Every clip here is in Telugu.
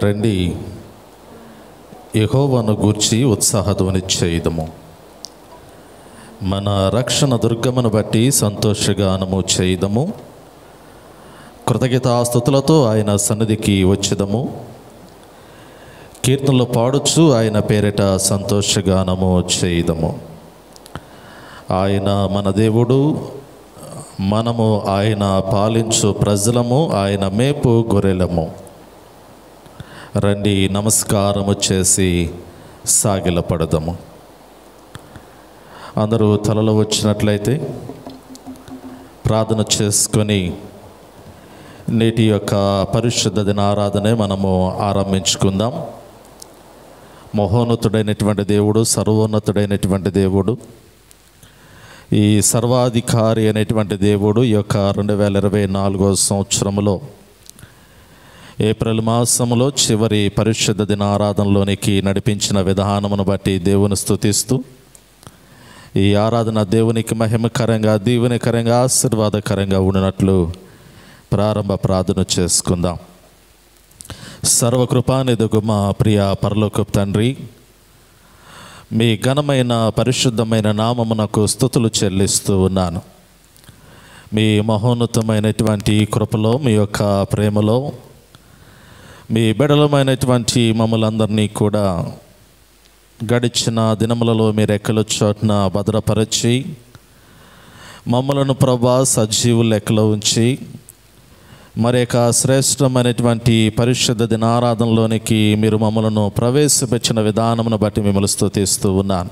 రండి, యెహోవాను గూర్చి ఉత్సాహధ్వని చేయుదము. మన రక్షణ దుర్గమును బట్టి సంతోషగానము చేయుదము. కృతజ్ఞతాస్తుతులతో ఆయన సన్నిధికి వచ్చేదము. కీర్తనలు పాడుచు ఆయన పేరిట సంతోషగానము చేయుదము. ఆయన మన దేవుడు, మనము ఆయన పాలించు ప్రజలము, ఆయన మేపు గొర్రెలము. రండి, నమస్కారము చేసి సాగిలపడదాము. అందరూ తలలో వచ్చినట్లయితే ప్రార్థన చేసుకొని నేటి యొక్క పరిశుద్ధ దినారాధనే మనము ఆరంభించుకుందాం. మహోన్నతుడైనటువంటి దేవుడు, సర్వోన్నతుడైనటువంటి దేవుడు, ఈ సర్వాధికారి అనేటువంటి దేవుడు ఈ యొక్క 2024 సంవత్సరంలో ఏప్రిల్ మాసంలో చివరి పరిశుద్ధ దినారాధనలోనికి నడిపించిన విధానమును బట్టి దేవుని స్తుతిస్తూ, ఈ ఆరాధన దేవునికి మహిమకరంగా, దీవెనకరంగా, ఆశీర్వాదకరంగా ఉండినట్లు ప్రారంభ ప్రార్థన చేసుకుందాం. సర్వకృపానిధిగు మా ప్రియ పరలోకపు తండ్రి, మీ ఘనమైన పరిశుద్ధమైన నామమునకు స్తుతులు చెల్లిస్తూ ఉన్నాను. మీ మహోన్నతమైనటువంటి కృపలో, మీ యొక్క ప్రేమలో, మీ బిడలమైనటువంటి మమ్మలందరినీ కూడా గడిచిన దినములలో మీరు ఎక్కల చోటున భద్రపరచి, మమ్మలను ప్రభా సజీవు లెక్కలో ఉంచి, మరి యొక్క శ్రేష్టమైనటువంటి పరిశుద్ధ దినారాధనలోనికి మీరు మమ్మలను ప్రవేశపెట్టిన విధానమును బట్టి మిమ్మల్ని స్తుతిస్తూ ఉన్నాను.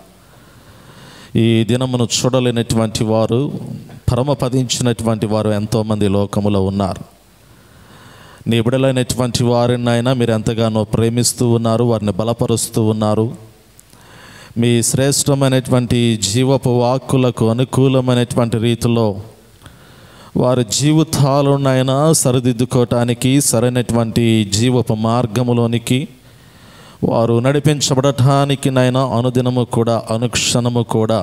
ఈ దినమును చూడలేనటువంటి వారు, పరమపదించినటువంటి వారు ఎంతోమంది లోకములో ఉన్నారు. నీ బిడలైనటువంటి వారిని అయినా మీరు ఎంతగానో ప్రేమిస్తూ ఉన్నారు, వారిని బలపరుస్తూ ఉన్నారు. మీ శ్రేష్టమైనటువంటి జీవపు వాక్కులకు అనుకూలమైనటువంటి రీతిలో వారి జీవితాలనైనా సరిదిద్దుకోవటానికి, సరైనటువంటి జీవపు మార్గములోనికి వారు నడిపించబడటానికి నైనా అనుదినము కూడా, అనుక్షణము కూడా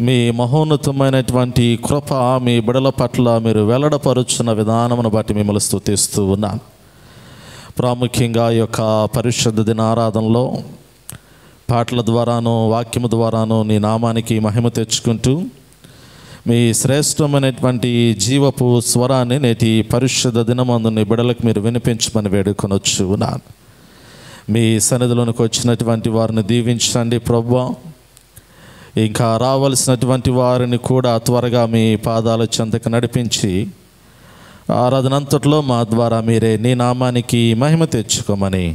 మీ మహోన్నతమైనటువంటి కృప మీ బిడల పట్ల మీరు వెల్లడపరుచున్న విధానమును బట్టి మిమ్మల్ని స్తుతిస్తూ ఉన్నాను. ప్రాముఖ్యంగా ఈ యొక్క పరిశుద్ధ దినారాధనలో పాటల ద్వారాను, వాక్యము ద్వారాను నీ నామానికి మహిమ తెచ్చుకుంటూ, మీ శ్రేష్టమైనటువంటి జీవపు స్వరాన్ని నేటి పరిశుద్ధ దినమందు నీ బిడలకు మీరు వినిపించమని వేడుకొనొచ్చు ఉన్నాను. మీ సన్నిధిలోనికి వచ్చినటువంటి వారిని దీవించండి ప్రభువా. ఇంకా రావలసినటువంటి వారిని కూడా త్వరగా మీ పాదాల చెంతకు నడిపించి, ఆరాధనంతట్లో మా ద్వారా మీరే నీ నామానికి మహిమ తెచ్చుకోమని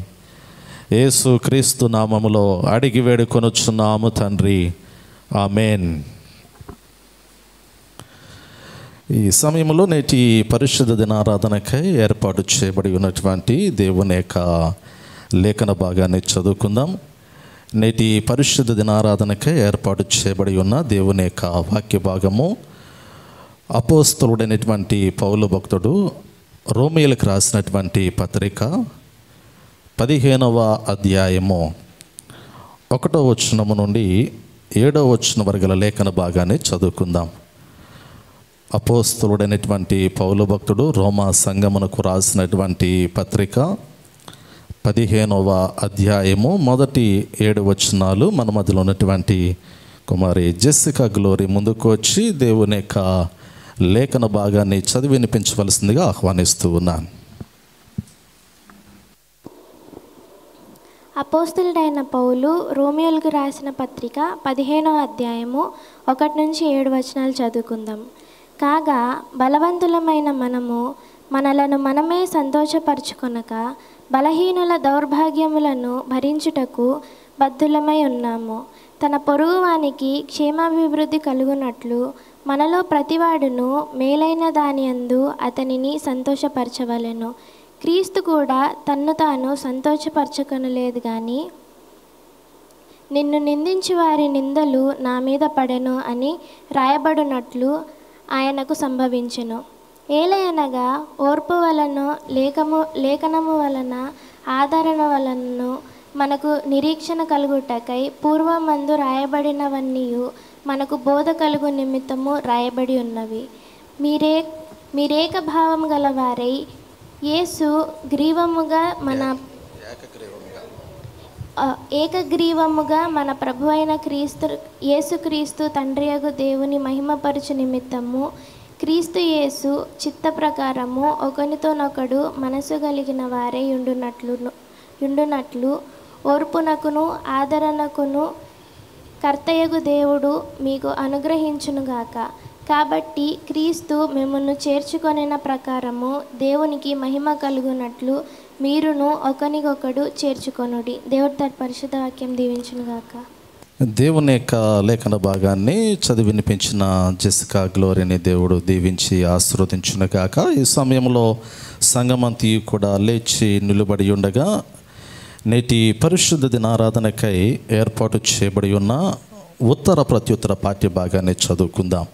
యేసు క్రీస్తు నామములో అడిగి వేడుకొనుచున్నాము తండ్రి, ఆమేన్. ఈ సమయంలో నేటి పరిశుద్ధ దినారాధనకై ఏర్పాటు చేయబడి ఉన్నటువంటి దేవుని యొక్క లేఖన భాగాన్ని చదువుకుందాం. నేటి పరిశుద్ధ దినారాధనకై ఏర్పాటు చేయబడి ఉన్న దేవుని యొక్క వాక్య భాగము అపోస్తలుడైనటువంటి పౌలు భక్తుడు రోమీయులకు రాసినటువంటి పత్రిక 15వ అధ్యాయము 1వ వచనము నుండి 7వ వచనం వరకు గల లేఖన భాగాన్ని చదువుకుందాం. అపోస్తలుడైనటువంటి పౌలు భక్తుడు రోమా సంఘమునకు రాసినటువంటి పత్రిక 15వ అధ్యాయము మొదటి 7 వచనాలు మన మధ్యలో ఉన్నటువంటి కుమారి జెస్సికా గ్లోరీ ముందుకు వచ్చి దేవుని యొక్క లేఖన భాగాన్ని చదివి వినిపించవలసిందిగా ఆహ్వానిస్తూ ఉన్నాను. అపోస్తలుడైన పౌలు రోమియోలకు రాసిన పత్రిక 15వ అధ్యాయము 1 నుంచి 7 వచనాలు చదువుకుందాం. కాగా బలవంతులమైన మనము మనలను మనమే సంతోషపరచుకొనక బలహీనుల దౌర్భాగ్యములను భరించుటకు బద్ధులమై ఉన్నాము. తన పొరుగువానికి క్షేమాభివృద్ధి కలుగునట్లు మనలో ప్రతివాడును మేలైన దాని యందు అతనిని సంతోషపరచవలెను. క్రీస్తు కూడా తన్ను తాను సంతోషపరచుకొనలేదు కానీ నిన్ను నిందించి వారి నిందలు నా మీద పడెను అని రాయబడినట్లు ఆయనకు సంభవించెను. ఏలయనగా ఓర్పు వలన లేఖనము వలన ఆదరణ వలన మనకు నిరీక్షణ కలుగుటకై పూర్వమందు రాయబడినవన్నీ మనకు బోధ కలుగు నిమిత్తము రాయబడి ఉన్నవి. మీరేక భావం గలవారై యేసు గ్రీవముగా మన ఏకగ్రీవముగా మన ప్రభు అయిన యేసుక్రీస్తు తండ్రియగు దేవుని మహిమపరచు నిమిత్తము క్రీస్తు యేసు చిత్త ప్రకారము ఒకనితోనొకడు మనసు కలిగిన వారే యుండునట్లు ఓర్పునకును ఆదరణకును కర్తయగు దేవుడు మీకు అనుగ్రహించునుగాక. కాబట్టి క్రీస్తు మిమ్మును చేర్చుకొనిన ప్రకారము దేవునికి మహిమ కలుగునట్లు మీరును ఒకనికొకడు చేర్చుకొనుడి. దేవుడి పరిశుద్ధ వాక్యం దీవించునుగాక. దేవుని యొక్క లేఖన భాగాన్ని చదివి వినిపించిన జెసికా గ్లోరీని దేవుడు దీవించి ఆశీర్వదించునుగాక. ఈ సమయంలో సంఘమంతి కూడా లేచి నిలబడి ఉండగా నేటి పరిశుద్ధ దినారాధనకై ఏర్పాటు చేయబడి ఉన్న ఉత్తర ప్రత్యుత్తర పాఠ్య భాగాన్ని చదువుకుందాం.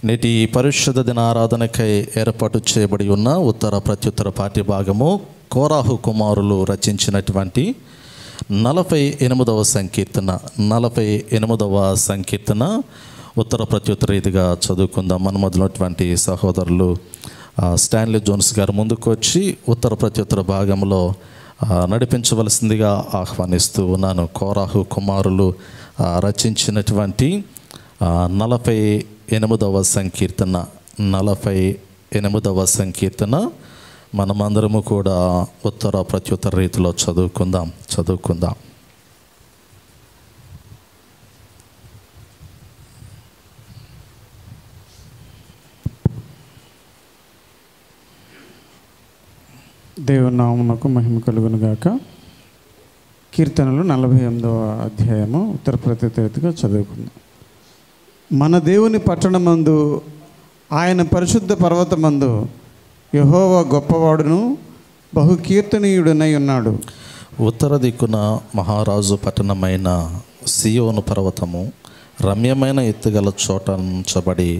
నేటి పరిశుద్ధ దినారాధనకై ఏర్పాటు చేయబడి ఉన్న ఉత్తర ప్రత్యుత్తర పాఠ్య భాగము కోరాహు కుమారులు రచించినటువంటి 48వ సంకీర్తన 48వ సంకీర్తన ఉత్తర ప్రత్యుత్తర రీతిగా చదువుకుందాం. మన మొదలైనటువంటి సహోదరులు స్టాన్లీ జోన్స్ గారు ముందుకు వచ్చి ఉత్తర ప్రత్యుత్తర భాగంలో నడిపించవలసిందిగా ఆహ్వానిస్తూ ఉన్నాను. కోరాహు కుమారులు రచించినటువంటి 48వ సంకీర్తన 48వ సంకీర్తన మనమందరము కూడా ఉత్తర ప్రత్యుత్తర రీతిలో చదువుకుందాం. దేవుని నామమునకు మహిమ కలుగును గాక. కీర్తనలు 48వ అధ్యాయము ఉత్తర ప్రత్యుత్తర రీతిగా చదువుకుందాం. మన దేవుని పట్టణమందు ఆయన పరిశుద్ధ పర్వతమందు యెహోవా గొప్పవాడును బహు కీర్తనీయుడనై ఉన్నాడు. ఉత్తర దిక్కున మహారాజు పట్టణమైన సియోను పర్వతము రమ్యమైన ఎత్తుగల చోట ఉంచబడి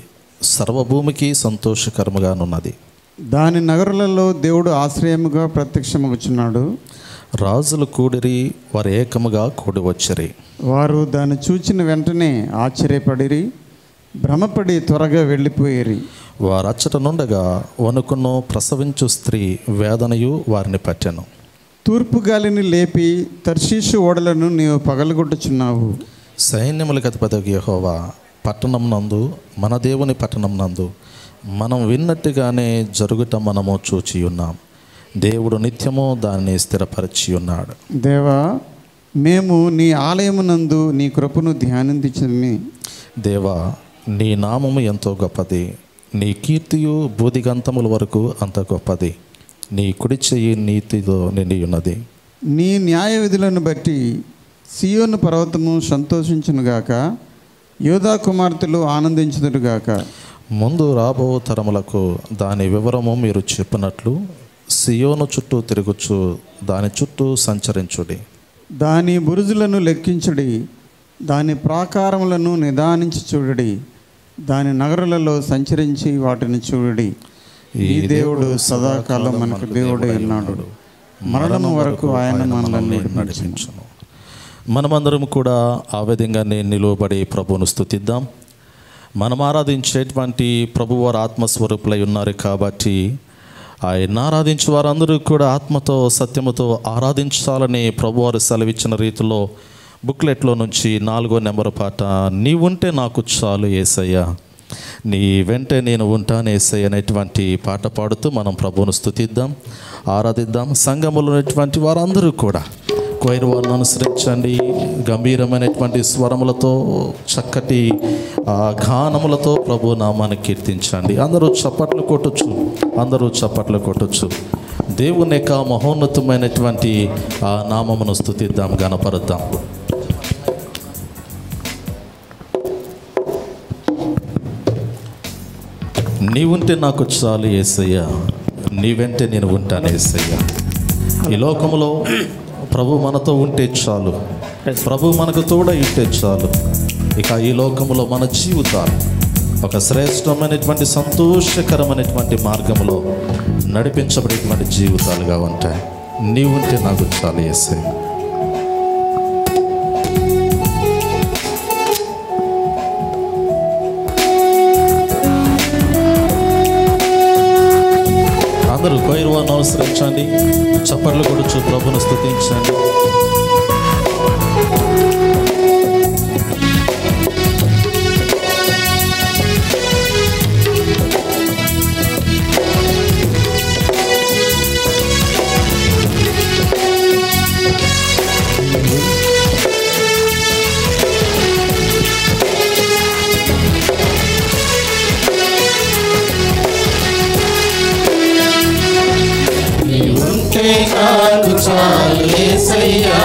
సర్వభూమికి సంతోషకరముగానున్నది. దాని నగరులలో దేవుడు ఆశ్రయముగా ప్రత్యక్షమగుచున్నాడు. రాజులు కూడిరి, వారు ఏకముగా కూడి వచ్చిరి. వారు దాన్ని చూచిన వెంటనే ఆశ్చర్యపడిరి, భ్రమపడి త్వరగా వెళ్ళిపోయిరి. వారచ్చట నుండగా వణుకును ప్రసవించు స్త్రీ వేదనయు వారిని పట్టెను. తూర్పు గాలిని లేపి తర్షీషు ఓడలను నీవు పగలగొట్టుచున్నావు. సైన్యములకు అధిపతి యెహోవా పట్టణం నందు, మన దేవుని పట్టణం నందు మనం విన్నట్టుగానే జరుగుట మనము చూచి ఉన్నాం. దేవుడు నిత్యము దాన్ని స్థిరపరిచి ఉన్నాడు. దేవా, మేము నీ ఆలయమునందు నీ కృపను ధ్యానించుచుని. దేవా, నీ నామము ఎంతో గొప్పది, నీ కీర్తియు బూదిగంతముల వరకు అంత గొప్పది. నీ కుడి చెయ్యి నీతితో నిండి ఉన్నది. నీ న్యాయ విధులను బట్టి సియోను పర్వతము సంతోషించునుగాక, యోధా కుమార్తెలు ఆనందించుదురుగాక. ముందు రాబో తరములకు దాని వివరము మీరు చెప్పినట్లు సియోను చుట్టూ తిరుగుచు దాని చుట్టూ సంచరించుడి. దాని బురుజులను లెక్కించుడి, దాని ప్రాకారములను నిదానించి చూడుడి, దాని నగరులలో సంచరించి వాటిని చూడుడి. ఈ దేవుడు సదాకాలం మనకు దేవుడై ఉన్నాడు, మరణం వరకు ఆయన మనల్ని నడిపించును. మనమందరం కూడా ఆ విధంగానే నిలువబడి ప్రభువును స్తుతిద్దాం. మనం ఆరాధించేటువంటి ప్రభువారు ఆత్మస్వరూపులై ఉన్నారు కాబట్టి ఆయన ఆరాధించే వారందరూ కూడా ఆత్మతో సత్యముతో ఆరాధించాలని ప్రభువారు సెలవిచ్చిన రీతిలో బుక్లెట్లో నుంచి 4వ నెంబర్ పాట, నీ ఉంటే నాకు చాలు యేసయ్య, నీ వెంటే నేను ఉంటాను యేసయ్య అనేటువంటి పాట పాడుతూ మనం ప్రభువును స్తుతిద్దాం, ఆరాధిద్దాం. సంఘములో ఉన్నటువంటి వారందరూ కూడా కొయిర్ వారిని అనుసరించండి. గంభీరమైనటువంటి స్వరములతో చక్కటి గానములతో ప్రభు నామాన్ని కీర్తించండి. అందరూ చప్పట్లు కొట్టొచ్చు. దేవుని యొక్క మహోన్నతమైనటువంటి ఆ నామమును స్తుతిద్దాం, గణపరుద్దాం. నీ ఉంటే నాకు చాలు యేసయ్య, నీ వెంటే నేను ఉంటాను యేసయ్య. ఈ లోకంలో ప్రభు మనతో ఉంటే చాలు, ప్రభు మనకు తోడ ఉంటే చాలు. ఇక ఈ లోకంలో మన జీవితాలు ఒక శ్రేష్టమైనటువంటి సంతోషకరమైనటువంటి మార్గంలో నడిపించబడేటువంటి జీవితాలుగా ఉంటాయి. నీ ఉంటే నాకు చాలు యేసయ్య. అందరూ కొయిర్ 1 ప్రభువును అవసరించండి. చప్పట్లు కొడుచు ప్రభువును స్తుతించండి. నాకు చాలు యేసయ్యా,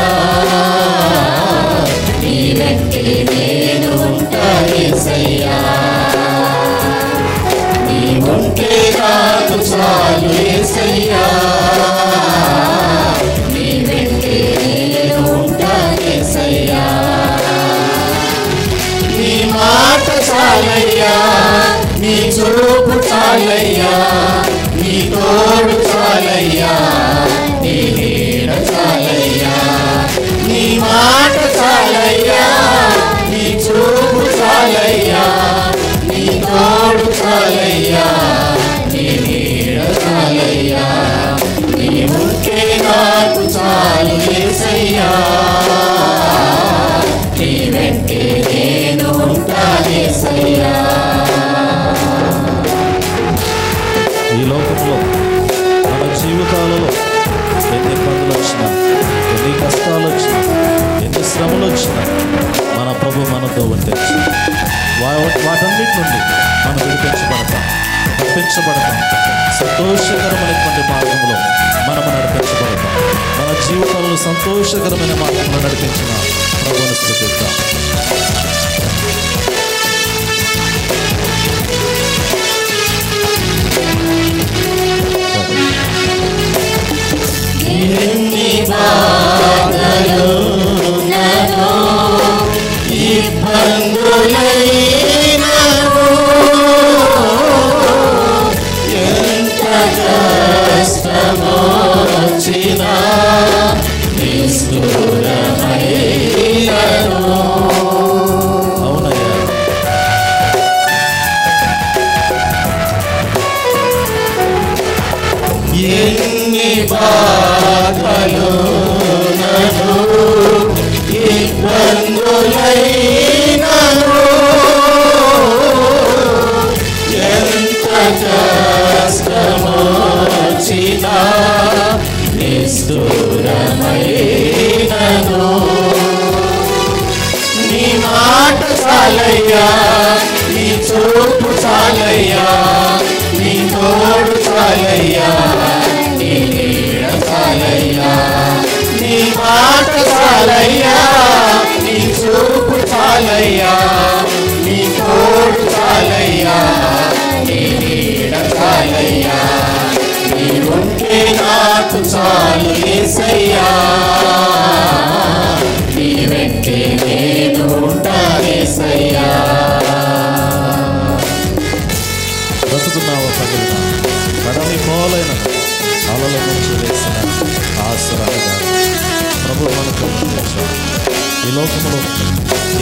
నీ వెంటే నేను ఉంటా యేసయ్యా. నీ ఉంటే నాకు చాలు యేసయ్యా, నీ వెంటే నేను ఉంటా యేసయ్యా. నీ మాట చాలయ్యా, నీ చూపు చాలయ్యా, నీ తోడు చాలయ్యా, నీ నీడ చాలయ్యా. నీ మాట చాలయ్యా, నీ చూపు చాలయ్యా, నీ తోడు చాలయ్యా, నీ నీడ చాలయ్యా. నీ ఉంటే నాకు చాలు యేసయ్యా, నీ వెంటే నేను ఉంటా యేసయ్యా. ఈ లోకంలో మన జీవితాలలో ఎన్ని ఇబ్బందులు వచ్చినా, ఎన్ని కష్టాలు వచ్చినా, ఎన్ని శ్రమలు వచ్చినా మన ప్రభు మనతో ఉంటే వాటన్నిటి నుండి మనం విడిపించబడతాం, తప్పించబడతాం. సంతోషకరమైనటువంటి మార్గంలో మనము నడిపించబడతాం. మన జీవితంలో సంతోషకరమైన మార్గంలో నడిపించిన ప్రభువును స్తుతిద్దాం. ఎన్ని బాధలు నన్ను ఇబ్బందులైనను, ఎంత కష్టమో వచ్చినా నిష్ఠూరమైనను. అవునయ్యా, ఎన్ని బాధలు నన్ను ఇబ్బందులైనను, ఎంత కష్టమో వచ్చినా నిష్ఠూరమైనను. నీ మాట చాలయ్యా, నీ చూపు చాలయ్యా, నీ తోడు చాలయ్యా, నీ నీడ చాలయ్యా. నీ మాట చాలయ్యా, నీ చూపు చాలయ్యా, నీ తోడు చాలయ్యా, నీ నీడ చాలయ్యా. నీ ఉంటే నాకు చాలు యేసయ్యా, నీ వెంటే నేను ఉంటా యేసయ్యా. బ్రతుకున్నావా పగిలిన కడలి పోలైన అలల నుంచి వేసిన ఆశ్రయంగా ప్రభు మనకు ఉంచాడు. ఈ లోకంలో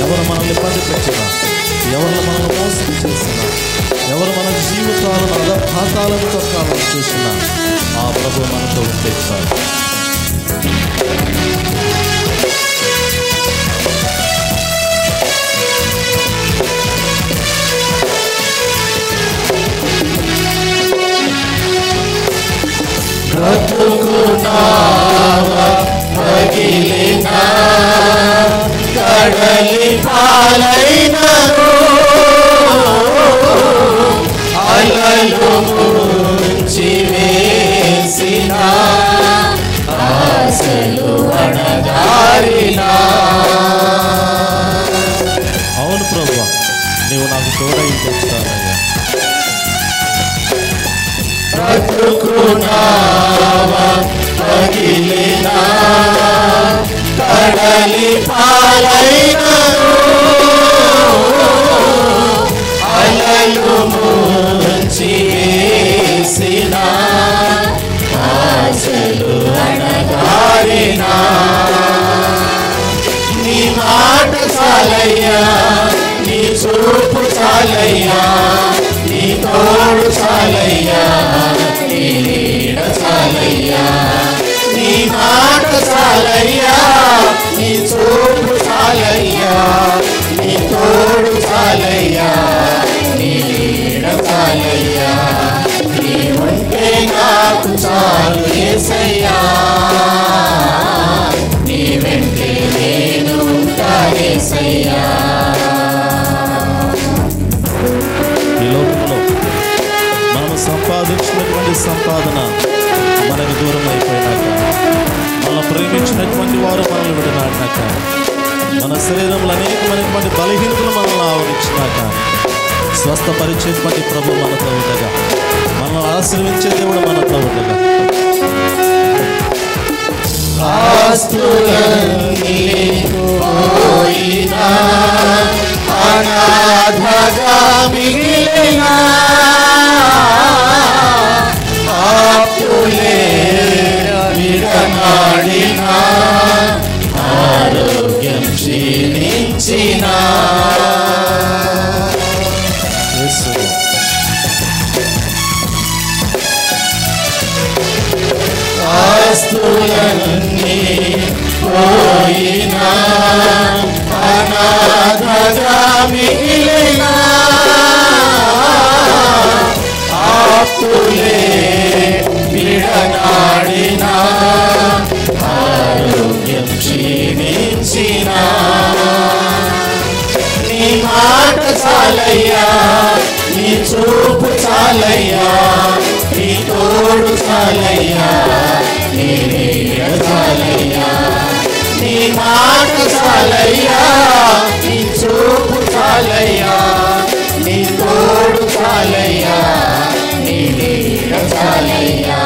ఎవరు మనల్ని ఇబ్బంది పెట్టినా, ఎవరు మనల్ని మోసం చేసినా, ఎవరు మన జీవితాలను అధపాతాలను తొక్కాలని చూసినా ఆ ప్రభు మనతో ఉంచాడు. బ్రతుకున్నావా పగిలినా, కడలి పాలైనను, అలలు ముంచి వేసిన ఆశలు అణగారినా. అవును ప్రభువా, నీవు నాకు తోడై తెచ్చావయ్యా. బ్రతుకున్నావా పగిలినా, కడలి పాలైనను, అలలు ముంచి వేసిన ఆశలు అణగారినా. నీ మాట చాలయ్యా, నీ చూపు చాలయ్యా, నీ తోడు చాలయ్యా, నీ నీడ చాలయ్యా. ఉన్నటువంటి సంపాదన మనకు దూరం అయిపోయినాక, మనల్ని ప్రేమించినటువంటి వారు మనల్ని విడనాడినాక, మన శరీరంలో అనేకమైనటువంటి బలహీనతలు మనల్ని ఆవరించినాక, స్వస్థపరిచేటువంటి ప్రభు మనతో ఉండగా, మనల్ని ఆశీర్వించే దేవుడు మనతో ఉండగా, ఆస్తులన్నీ పోయినా అనాథగా మిగిలిన ఆప్తులే విడనాడిన ఆరోగ్యం క్షీణించిన ఆస్తులన్నీ పోయినా అనాథగా మిగిలిన ఆప్తులే విడనాడిన ఆరోగ్యం క్షీణించిన నీ మాట చాలయ్యా, నీ చూపు చాలయ్యా, నీ తోడు చాలయ్యా, నీ నీడ చాలయ్యా, నీ మాట చాలయ్యా, నీ చూపు చాలయ్యా, నీ తోడు చాలయ్యా, నీ నీడ చాలయ్యా,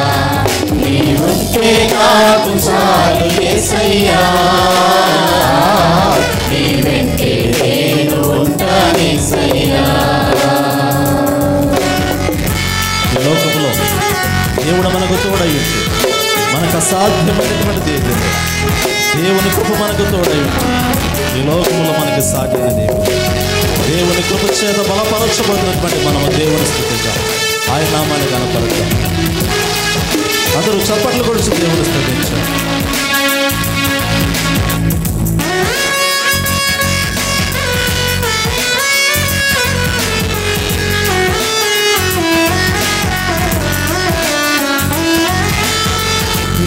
నీ ఉంటే నాకు చాలు యేసయ్యా, నీ వెంటే నేను ఉంటానేసయ్యా. ఈ లోకంలో దేవుడు మనకు తోడయ్యింది, మనకు అసాధ్యమైనటువంటిది ఏది లేదు. దేవుని కృప మనకు తోడయ్యింది. ఈ లోకంలో మనకి సాధ్యమైన దేవుని కృప చేత బలపరచబడినటువంటి మనము దేవుని స్తుతిద్దాం, ఆయన నామాన్ని కనపడతాం. అందరూ చప్పట్లు కొడుచు దేవుని స్తుతించాం.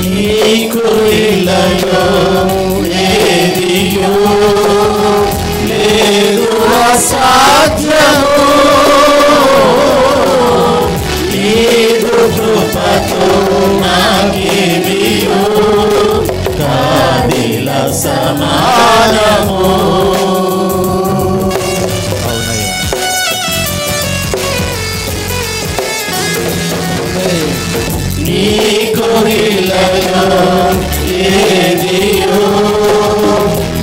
నీకు ఇల్లలో ఏదియో లేదు అసాధ్యము, నీదు కృపతో నాకేమియో కాదిల సమానము. అవునయ్యా, నీకు ఇల్లలో ఏదియో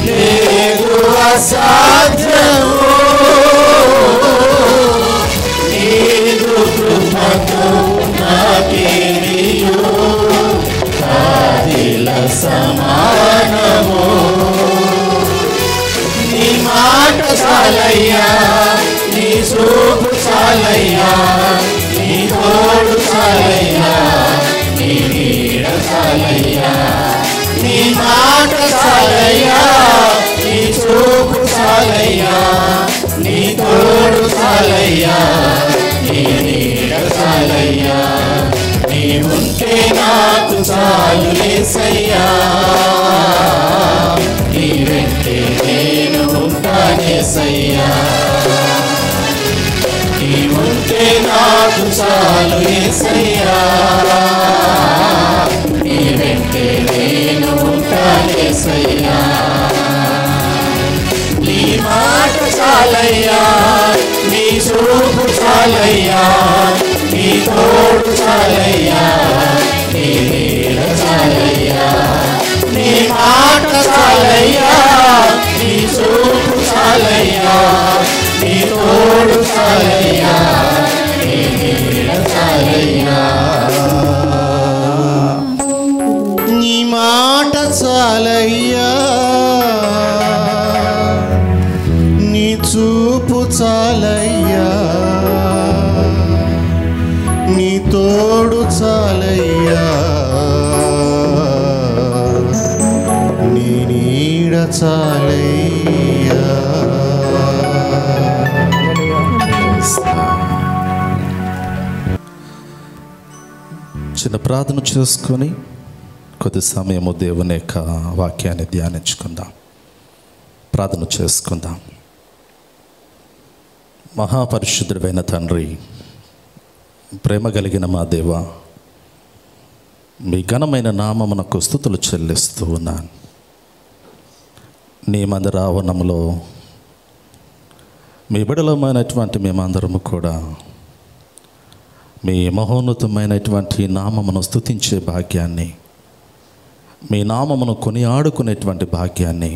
లేదు అసాధ్యము, నీదు కృపతో నాకేమియో కాదిల సమానము. నీ మాట చాలయ్యా, నీ చూపు చాలయ్యా, నీ తోడు చాలయ్యా, నీ నీడ చాలయ్యా, నీ మాట చాలయ్యా, నీ చూపు చాలయ్యా, నీ తోడు చాలయ్యా, నీ నీడ చాలయ్యా, నీ ఉంటే నాకు చాలు యేసయ్యా, నీ వెంటే నేను ఉంటానేసయ్యా, నీ ఉంటే నాకు చాలు యేసయ్యా, నీ వెంటే నేను ఉంటానేసయ్యా. నీ మాట చాలయ్యా, నీ చూపు చాలయ్యా, నీ తోడు చాలయ్యా, నీ నీడ చాలయ్యా, నీ మాట చాలయ్యా, నీ చూపు చాలయ్యా, నీ తోడు చాలయ్యా, నీ నీడ చాలయ్యా. నీ మాట చాలయ్యా, నీ చూపు చాలయ్యా, నీ తోడు చాలయ్యా, నీ నీడ చాలయ్యా. చిన్న ప్రార్థన చేసుకొని కొద్ది సమయము దేవుని యొక్క వాక్యాన్ని ధ్యానించుకుందాం, ప్రార్థన చేసుకుందాం. మహాపరిశుద్ధుడైన తండ్రి, ప్రేమ కలిగిన మా దేవ, మీ ఘనమైన నామమునకు స్తుతులు చెల్లిస్తూ ఉన్నాను. నీ మందిర ఆవరణంలో మీ బిడలమైనటువంటి మేమందరము కూడా మీ మహోన్నతమైనటువంటి నామమును స్తుతించే భాగ్యాన్ని, మీ నామమును కొనియాడుకునేటువంటి భాగ్యాన్ని,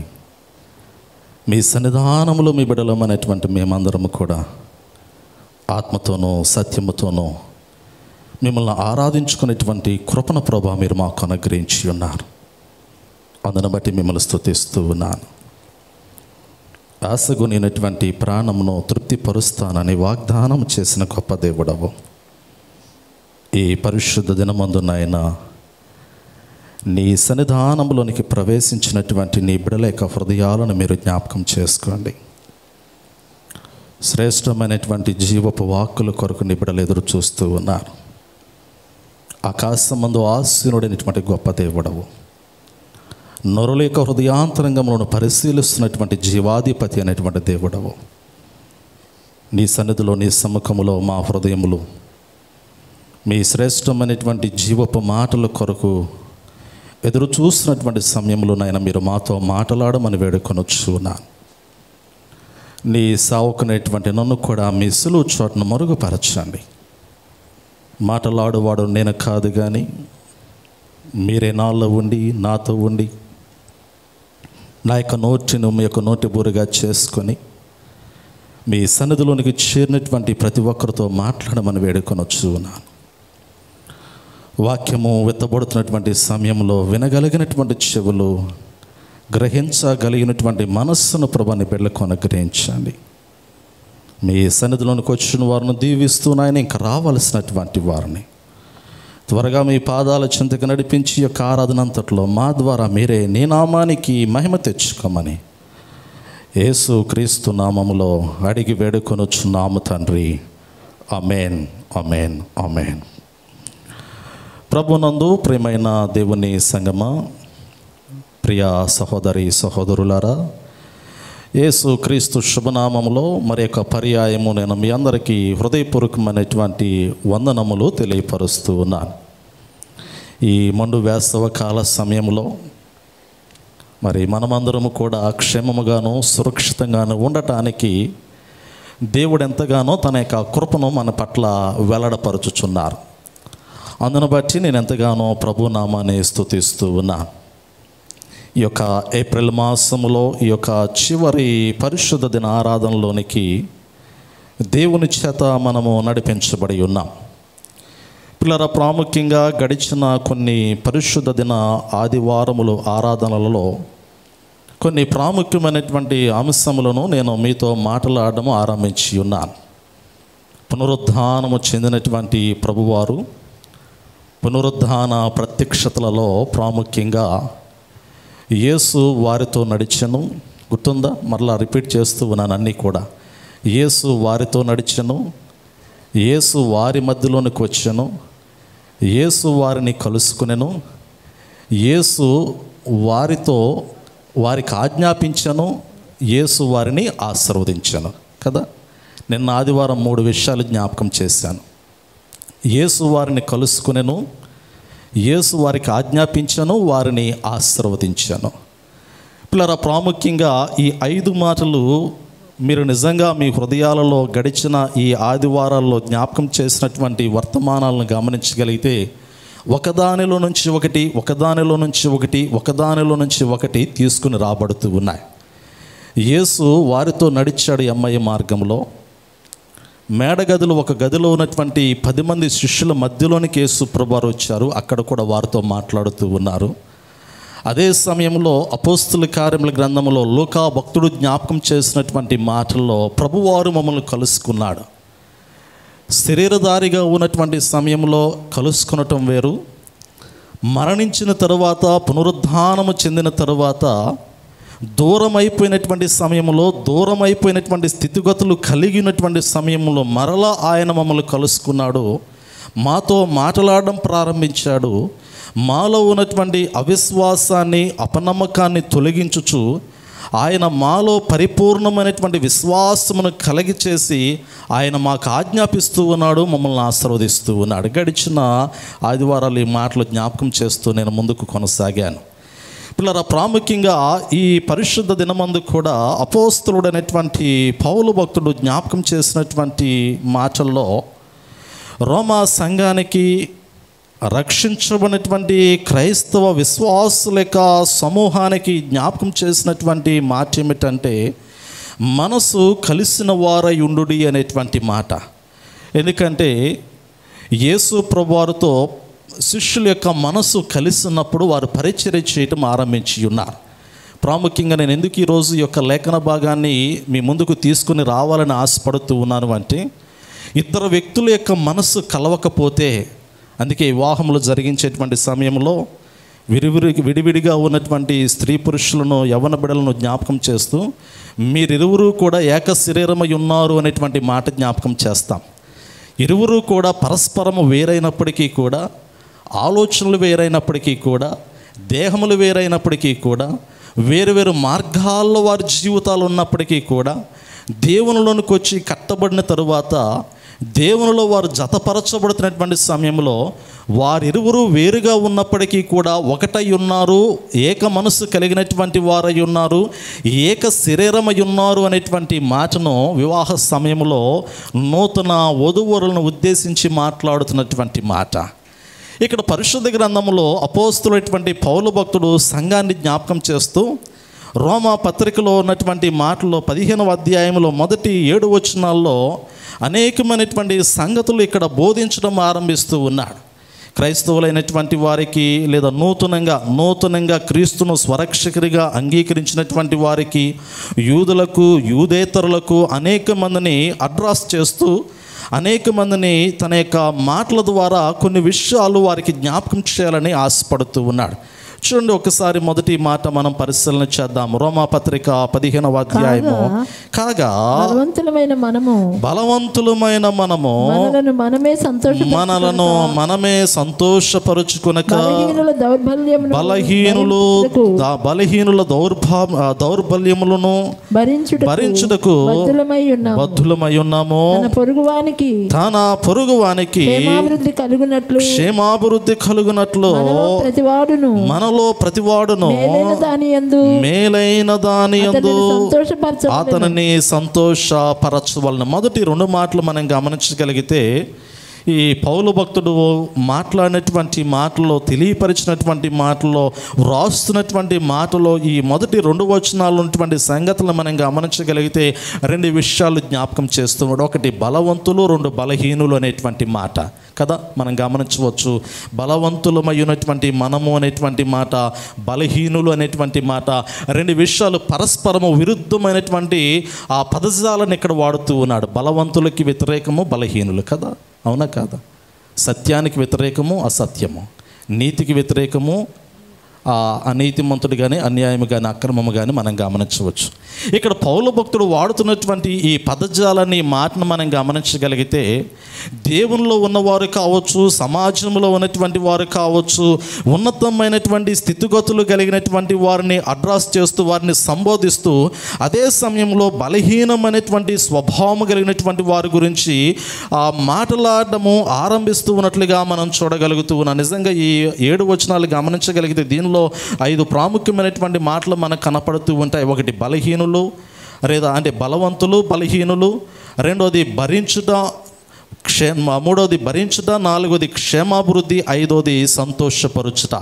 మీ సన్నిధానములో మీ బిడలమైనటువంటి మేమందరము కూడా ఆత్మతోనూ సత్యముతోనూ మిమ్మల్ని ఆరాధించుకునేటువంటి కృపణ ప్రభా మీరు మాకు అనుగ్రహించి ఉన్నారు. అందును బట్టి మిమ్మల్ని స్తుతిస్తూ ఉన్నాను. ఆశగునినటువంటి ప్రాణమును తృప్తిపరుస్తానని వాగ్దానం చేసిన గొప్ప దేవుడవు. ఈ పరిశుద్ధ దినమందునైన నీ సన్నిధానంలోనికి ప్రవేశించినటువంటి నీ బిడల యొక్క హృదయాలను మీరు జ్ఞాపకం చేసుకోండి. శ్రేష్టమైనటువంటి జీవపు వాక్కుల కొరకు నీ బిడలు ఎదురు చూస్తూ ఉన్నారు. ఆకాశమందు ఆసీనుడైనటువంటి గొప్ప దేవుడవు. నరుల యొక్క హృదయాంతరంగములను పరిశీలిస్తున్నటువంటి జీవాధిపతి అనేటువంటి దేవుడవు. నీ సన్నిధిలో, నీ సముఖములో మా హృదయములు మీ శ్రేష్టమైనటువంటి జీవపు మాటల కొరకు ఎదురు చూస్తున్నటువంటి సమయంలోనైనా మీరు మాతో మాట్లాడమని వేడుకొనొచ్చున్నాను. నీ సావుకునేటువంటి నన్ను కూడా మీ సులువు చోటను మరుగుపరచండి. మాట్లాడువాడు నేను కాదు కానీ మీరే నాలో ఉండి నాతో ఉండి నా యొక్క నోటిని మీ యొక్క నోటి బూరుగా చేసుకొని మీ సన్నిధిలోనికి చేరినటువంటి ప్రతి ఒక్కరితో మాట్లాడమని వేడుకొనొచ్చున్నాను. వాక్యము వెత్తబడుతున్నటువంటి సమయంలో వినగలిగినటువంటి చెవులు, గ్రహించగలిగినటువంటి మనస్సును ప్రభుని బిడ్డలకు అనుగ్రహించండి. మీ సన్నిధిలోనికి వచ్చిన వారిని దీవిస్తూ నాయన ఇంకా రావాల్సినటువంటి వారిని త్వరగా మీ పాదాల చెంతకు నడిపించి యొక్క ఆరాధనంతట్లో మా ద్వారా మీరే నీ నామానికి మహిమ తెచ్చుకోమని యేసు క్రీస్తు నామములో అడిగి వేడుకొనొచ్చున్నాము తండ్రి. ఆమేన్, ఆమేన్, ఆమేన్. ప్రభునందు ప్రియమైన దేవుని సంగమా, ప్రియ సహోదరి సహోదరులారా, యేసు క్రీస్తు శుభనామములో మరి యొక్క పర్యాయము నేను మీ అందరికీ హృదయపూర్వకమైనటువంటి వందనములు తెలియపరుస్తూ ఉన్నాను. ఈ మండు వేసవ కాల సమయంలో మరి మనమందరము కూడా క్షేమముగాను సురక్షితంగాను ఉండటానికి దేవుడు ఎంతగానో తన యొక్క కృపను మన పట్ల వెల్లడపరుచుచున్నారు. అందును బట్టి నేను ఎంతగానో ప్రభు నామాన్ని స్తుతిస్తూ ఉన్నాను. ఈ యొక్క ఏప్రిల్ మాసములో ఈ యొక్క చివరి పరిశుద్ధ దిన ఆరాధనలోనికి దేవుని చేత మనము నడిపించబడి ఉన్నాం. పిల్లల ప్రాముఖ్యంగా గడిచిన కొన్ని పరిశుద్ధ దిన ఆదివారములు ఆరాధనలలో కొన్ని ప్రాముఖ్యమైనటువంటి అంశములను నేను మీతో మాట్లాడడం ఆరంభించి ఉన్నాను. పునరుద్ధానము చెందినటువంటి ప్రభువారు పునరుద్ధాన ప్రత్యక్షతలలో ప్రాముఖ్యంగా యేసు వారితో నడిచెను. గుర్తుందా? మరలా రిపీట్ చేస్తూ ఉన్నాను అన్నీ కూడా. యేసు వారితో నడిచెను, యేసు వారి మధ్యలోనికి వచ్చెను, యేసు వారిని కలుసుకునెను, యేసు వారికి ఆజ్ఞాపించను, యేసు వారిని ఆశీర్వదించెను కదా. నిన్న ఆదివారం 3 విషయాలు జ్ఞాపకం చేశాను. యేసు వారిని కలుసుకునెను, యేసు వారికి ఆజ్ఞాపించను, వారిని ఆశీర్వదించాను. పిల్లరా, ప్రాముఖ్యంగా ఈ 5 మాటలు మీరు నిజంగా మీ హృదయాలలో గడిచిన ఈ ఆదివారాల్లో జ్ఞాపకం చేసినటువంటి వర్తమానాలను గమనించగలిగితే ఒకదానిలో నుంచి ఒకటి, ఒకదానిలో నుంచి ఒకటి, ఒకదానిలో నుంచి ఒకటి తీసుకుని రాబడుతూ ఉన్నాయి. యేసు వారితో నడిచాడు ఎమ్మయ్య మార్గంలో. మేడగదిలో ఒక గదిలో ఉన్నటువంటి 10 మంది శిష్యుల మధ్యలోనికి యేసు ప్రభువారు వచ్చారు. అక్కడ కూడా వారితో మాట్లాడుతూ ఉన్నారు. అదే సమయంలో అపోస్తుల కార్యముల గ్రంథంలో లూకా భక్తుడు జ్ఞాపకం చేసినటువంటి మాటల్లో ప్రభువారు మమ్మల్ని కలుసుకున్నాడు. శరీరధారిగా ఉన్నటువంటి సమయంలో కలుసుకునటం వేరు, మరణించిన తరువాత పునరుద్ధానము చెందిన తరువాత దూరమైపోయినటువంటి సమయంలో, దూరమైపోయినటువంటి స్థితిగతులు కలిగినటువంటి సమయంలో మరలా ఆయన మమ్మల్ని కలుసుకున్నాడు. మాతో మాట్లాడడం ప్రారంభించాడు. మాలో ఉన్నటువంటి అవిశ్వాసాన్ని, అపనమ్మకాన్ని తొలగించుచు ఆయన మాలో పరిపూర్ణమైనటువంటి విశ్వాసమును కలిగి చేసి ఆయన మాకు ఆజ్ఞాపిస్తూ ఉన్నాడు, మమ్మల్ని ఆశీర్వదిస్తూ ఉన్నాడు. గడిచిన ఆదివారాలు ఈ మాటలు జ్ఞాపకం చేస్తూ నేను ముందుకు కొనసాగాను. పిల్లరా, ప్రాముఖ్యంగా ఈ పరిశుద్ధ దినమందు కూడా అపోస్తలుడైనటువంటి పౌలు భక్తుడు జ్ఞాపకం చేసినటువంటి మాటల్లో రోమా సంఘానికి, రక్షించబడినటువంటి క్రైస్తవ విశ్వాసుల యొక్క సమూహానికి జ్ఞాపకం చేసినటువంటి మాట ఏమిటంటే, మనసు కలిసిన వారై ఉండుడి అనేటువంటి మాట. ఎందుకంటే యేసు ప్రభువారితో శిష్యుల యొక్క మనసు కలిసినప్పుడు వారు పరిచర్య చేయటం ఆరంభించి ఉన్నారు. ప్రాముఖ్యంగా నేను ఎందుకు ఈరోజు ఈ యొక్క లేఖన భాగాన్ని మీ ముందుకు తీసుకుని రావాలని ఆశపడుతూ ఉన్నాను అంటే, ఇద్దరు వ్యక్తుల యొక్క మనసు కలవకపోతే, అందుకే వివాహములు జరిగించేటువంటి సమయంలో విడివిడిగా ఉన్నటువంటి స్త్రీ పురుషులను, యవ్వన బిడ్డలను జ్ఞాపకం చేస్తూ మీరిరువురు కూడా ఏక శరీరమై ఉన్నారు అనేటువంటి మాట జ్ఞాపకం చేస్తాం. ఇరువురు కూడా పరస్పరము వేరైనప్పటికీ కూడా, ఆలోచనలు వేరైనప్పటికీ కూడా, దేహములు వేరైనప్పటికీ కూడా, వేరు మార్గాల్లో వారి జీవితాలు ఉన్నప్పటికీ కూడా, దేవునిలోనికి వచ్చి కట్టబడిన తరువాత దేవునిలో వారు జతపరచబడుతున్నటువంటి సమయంలో వారిరువురు వేరుగా ఉన్నప్పటికీ కూడా ఒకటై ఉన్నారు, ఏక మనసు కలిగినటువంటి వారై ఉన్నారు, ఏక శరీరమై ఉన్నారు అనేటువంటి మాటను వివాహ సమయంలో నూతన వధూవరులను ఉద్దేశించి మాట్లాడుతున్నటువంటి మాట. ఇక్కడ పరిశుద్ధ గ్రంథంలో అపోస్తులైనటువంటి పౌలు భక్తుడు సంఘాన్ని జ్ఞాపకం చేస్తూ రోమా పత్రికలో ఉన్నటువంటి మాటల్లో 15వ అధ్యాయంలో మొదటి 7 వచనాల్లో అనేకమైనటువంటి సంగతులు ఇక్కడ బోధించడం ఆరంభిస్తూ ఉన్నాడు. క్రైస్తవులైనటువంటి వారికి, లేదా నూతనంగా క్రీస్తును స్వరక్షకుడిగా అంగీకరించినటువంటి వారికి, యూదులకు, యూదేతరులకు అనేక మందిని అడ్రస్ చేస్తూ అనేక మందిని తన యొక్క మాటల ద్వారా కొన్ని విషయాలు వారికి జ్ఞాపకం చేయాలని ఆశపడుతూ ఉన్నాడు. చూడండి, ఒకసారి మొదటి మాట మనం పరిశీలన చేద్దాం. రోమా పత్రిక 15వ అధ్యాయము. కాగా బలవంతులమైన మనము మనలను మనమే సంతోషపరుచుకొనక బలహీనుల దౌర్బల్యములను భరించుటకు బద్ధులమై ఉన్నాము. తన పొరుగువానికి క్షేమాభివృద్ధి కలుగునట్లు మనలో ప్రతివాడును మేలైన దానియందు అతనిని సంతోషపరచవలెను. మొదటి 2 మాటలు మనం గమనించగలిగితే, ఈ పౌలు భక్తుడు మాట్లాడినటువంటి మాటల్లో, తెలియపరిచినటువంటి మాటల్లో, వ్రాస్తున్నటువంటి మాటలో ఈ మొదటి 2 వచనాలు ఉన్నటువంటి సంగతులను మనం గమనించగలిగితే 2 విషయాలు జ్ఞాపకం చేస్తున్నాడు. ఒకటి బలవంతులు, 2 బలహీనులు అనేటువంటి మాట కదా మనం గమనించవచ్చు. బలవంతులమైనటువంటి మనము అనేటువంటి మాట, బలహీనులు అనేటువంటి మాట, 2 విషయాలు పరస్పరము విరుద్ధమైనటువంటి ఆ పదజాలను ఇక్కడ వాడుతూ ఉన్నాడు. బలవంతులకి వ్యతిరేకము బలహీనులు కదా, అవునా కాదా? సత్యానికి వ్యతిరేకము అసత్యము, నీతికి వ్యతిరేకము అనీతిమంతుడు కానీ, అన్యాయము కానీ, అక్రమము కానీ మనం గమనించవచ్చు. ఇక్కడ పౌలు భక్తుడు వాడుతున్నటువంటి ఈ పదజాలని, మాటను మనం గమనించగలిగితే, దేవునిలో ఉన్నవారు కావచ్చు, సమాజంలో ఉన్నటువంటి వారు కావచ్చు, ఉన్నతమైనటువంటి స్థితిగతులు కలిగినటువంటి వారిని అడ్రస్ చేస్తూ, వారిని సంబోధిస్తూ, అదే సమయంలో బలహీనమైనటువంటి స్వభావం కలిగినటువంటి వారి గురించి మాట్లాడము ఆరంభిస్తూ ఉన్నట్లుగా మనం చూడగలుగుతూ ఉన్నాం. నిజంగా ఈ 7 వచనాలు గమనించగలిగితే దీనిలో 5 ప్రాముఖ్యమైనటువంటి మాటలు మనకు కనపడుతూ ఉంటాయి. ఒకటి బలహీనులు, అంటే బలవంతులు, బలహీనులు. రెండోది భరించుట, మూడవది భరించుట, నాలుగోది క్షేమాభివృద్ధి, ఐదోది సంతోషపరుచుట.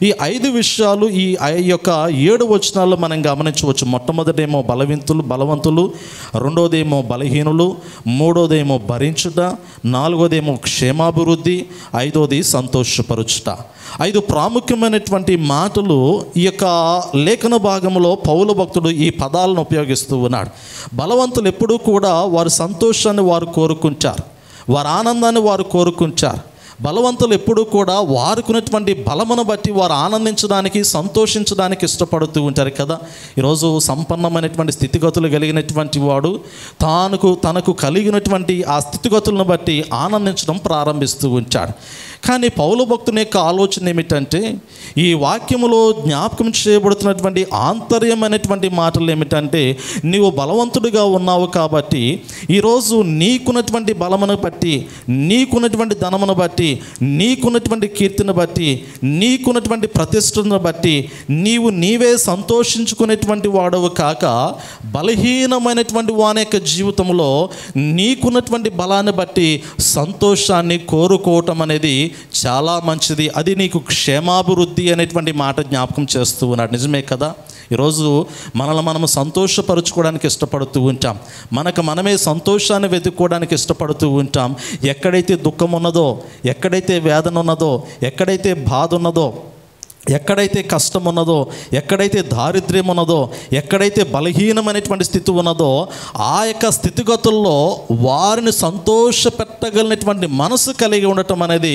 ఈ 5 విషయాలు ఈ యొక్క 7 వచనాల్లో మనం గమనించవచ్చు. మొట్టమొదటేమో బలవంతులు, రెండోదేమో బలహీనులు, మూడోదేమో భరించుట, నాలుగోదేమో క్షేమాభివృద్ధి, ఐదోది సంతోషపరుచుట. 5 ప్రాముఖ్యమైనటువంటి మాటలు ఈ యొక్క లేఖన భాగంలో పౌలు భక్తుడు ఈ పదాలను ఉపయోగిస్తూ ఉన్నాడు. బలవంతులు ఎప్పుడూ కూడా వారి సంతోషాన్ని వారు కోరుకుంటారు, వారి ఆనందాన్ని వారు కోరుకుంటారు. బలవంతులు ఎప్పుడూ కూడా వారుకున్నటువంటి బలమును బట్టి వారు ఆనందించడానికి, సంతోషించడానికి ఇష్టపడుతూ ఉంటారు కదా. ఈరోజు సంపన్నమైనటువంటి స్థితిగతులు కలిగినటువంటి వాడు తనకు కలిగినటువంటి ఆ స్థితిగతులను బట్టి ఆనందించడం ప్రారంభిస్తూ ఉంటాడు. కానీ పౌలు భక్తుని యొక్క ఆలోచన ఏమిటంటే, ఈ వాక్యములో జ్ఞాపకం చేయబడుతున్నటువంటి ఆంతర్యమైనటువంటి మాటలు ఏమిటంటే, నీవు బలవంతుడిగా ఉన్నావు కాబట్టి ఈరోజు నీకున్నటువంటి బలమును బట్టి, నీకున్నటువంటి ధనమును బట్టి, నీకున్నటువంటి కీర్తిని బట్టి, నీకున్నటువంటి ప్రతిష్టను బట్టి నీవే సంతోషించుకునేటువంటి వాడవు కాక, బలహీనమైనటువంటి వాని యొక్క జీవితంలో నీకున్నటువంటి బలాన్ని బట్టి సంతోషాన్ని కోరుకోవటం అనేది చాలా మంచిది. అది నీకు క్షేమాభివృద్ధి అనేటువంటి మాట జ్ఞాపకం చేస్తూ ఉన్నాడు. నిజమే కదా? ఈరోజు మనల్ని మనము సంతోషపరచుకోవడానికి ఇష్టపడుతూ ఉంటాం. మనకు మనమే సంతోషాన్ని వెతుక్కోవడానికి ఇష్టపడుతూ ఉంటాం. ఎక్కడైతే దుఃఖం ఉన్నదో, ఎక్కడైతే వేదన ఉన్నదో, ఎక్కడైతే బాధ ఉన్నదో, ఎక్కడైతే కష్టం ఉన్నదో, ఎక్కడైతే దారిద్ర్యం ఉన్నదో, ఎక్కడైతే బలహీనమైనటువంటి స్థితి ఉన్నదో, ఆ యొక్క స్థితిగతుల్లో వారిని సంతోషపెట్టగలిగినటువంటి మనసు కలిగి ఉండటం అనేది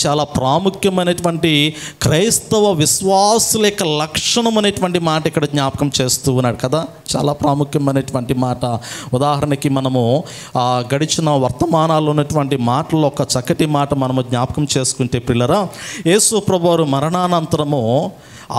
చాలా ప్రాముఖ్యమైనటువంటి క్రైస్తవ విశ్వాసుల యొక్క లక్షణం అనేటువంటి మాట ఇక్కడ జ్ఞాపకం చేస్తూ ఉన్నాడు కదా. చాలా ప్రాముఖ్యమైనటువంటి మాట. ఉదాహరణకి మనము గడిచిన వర్తమానాల్లో ఉన్నటువంటి మాటల్లో ఒక చక్కటి మాట మనము జ్ఞాపకం చేసుకుంటే, పిల్లరా, యేసు ప్రభువారు మరణానంతరం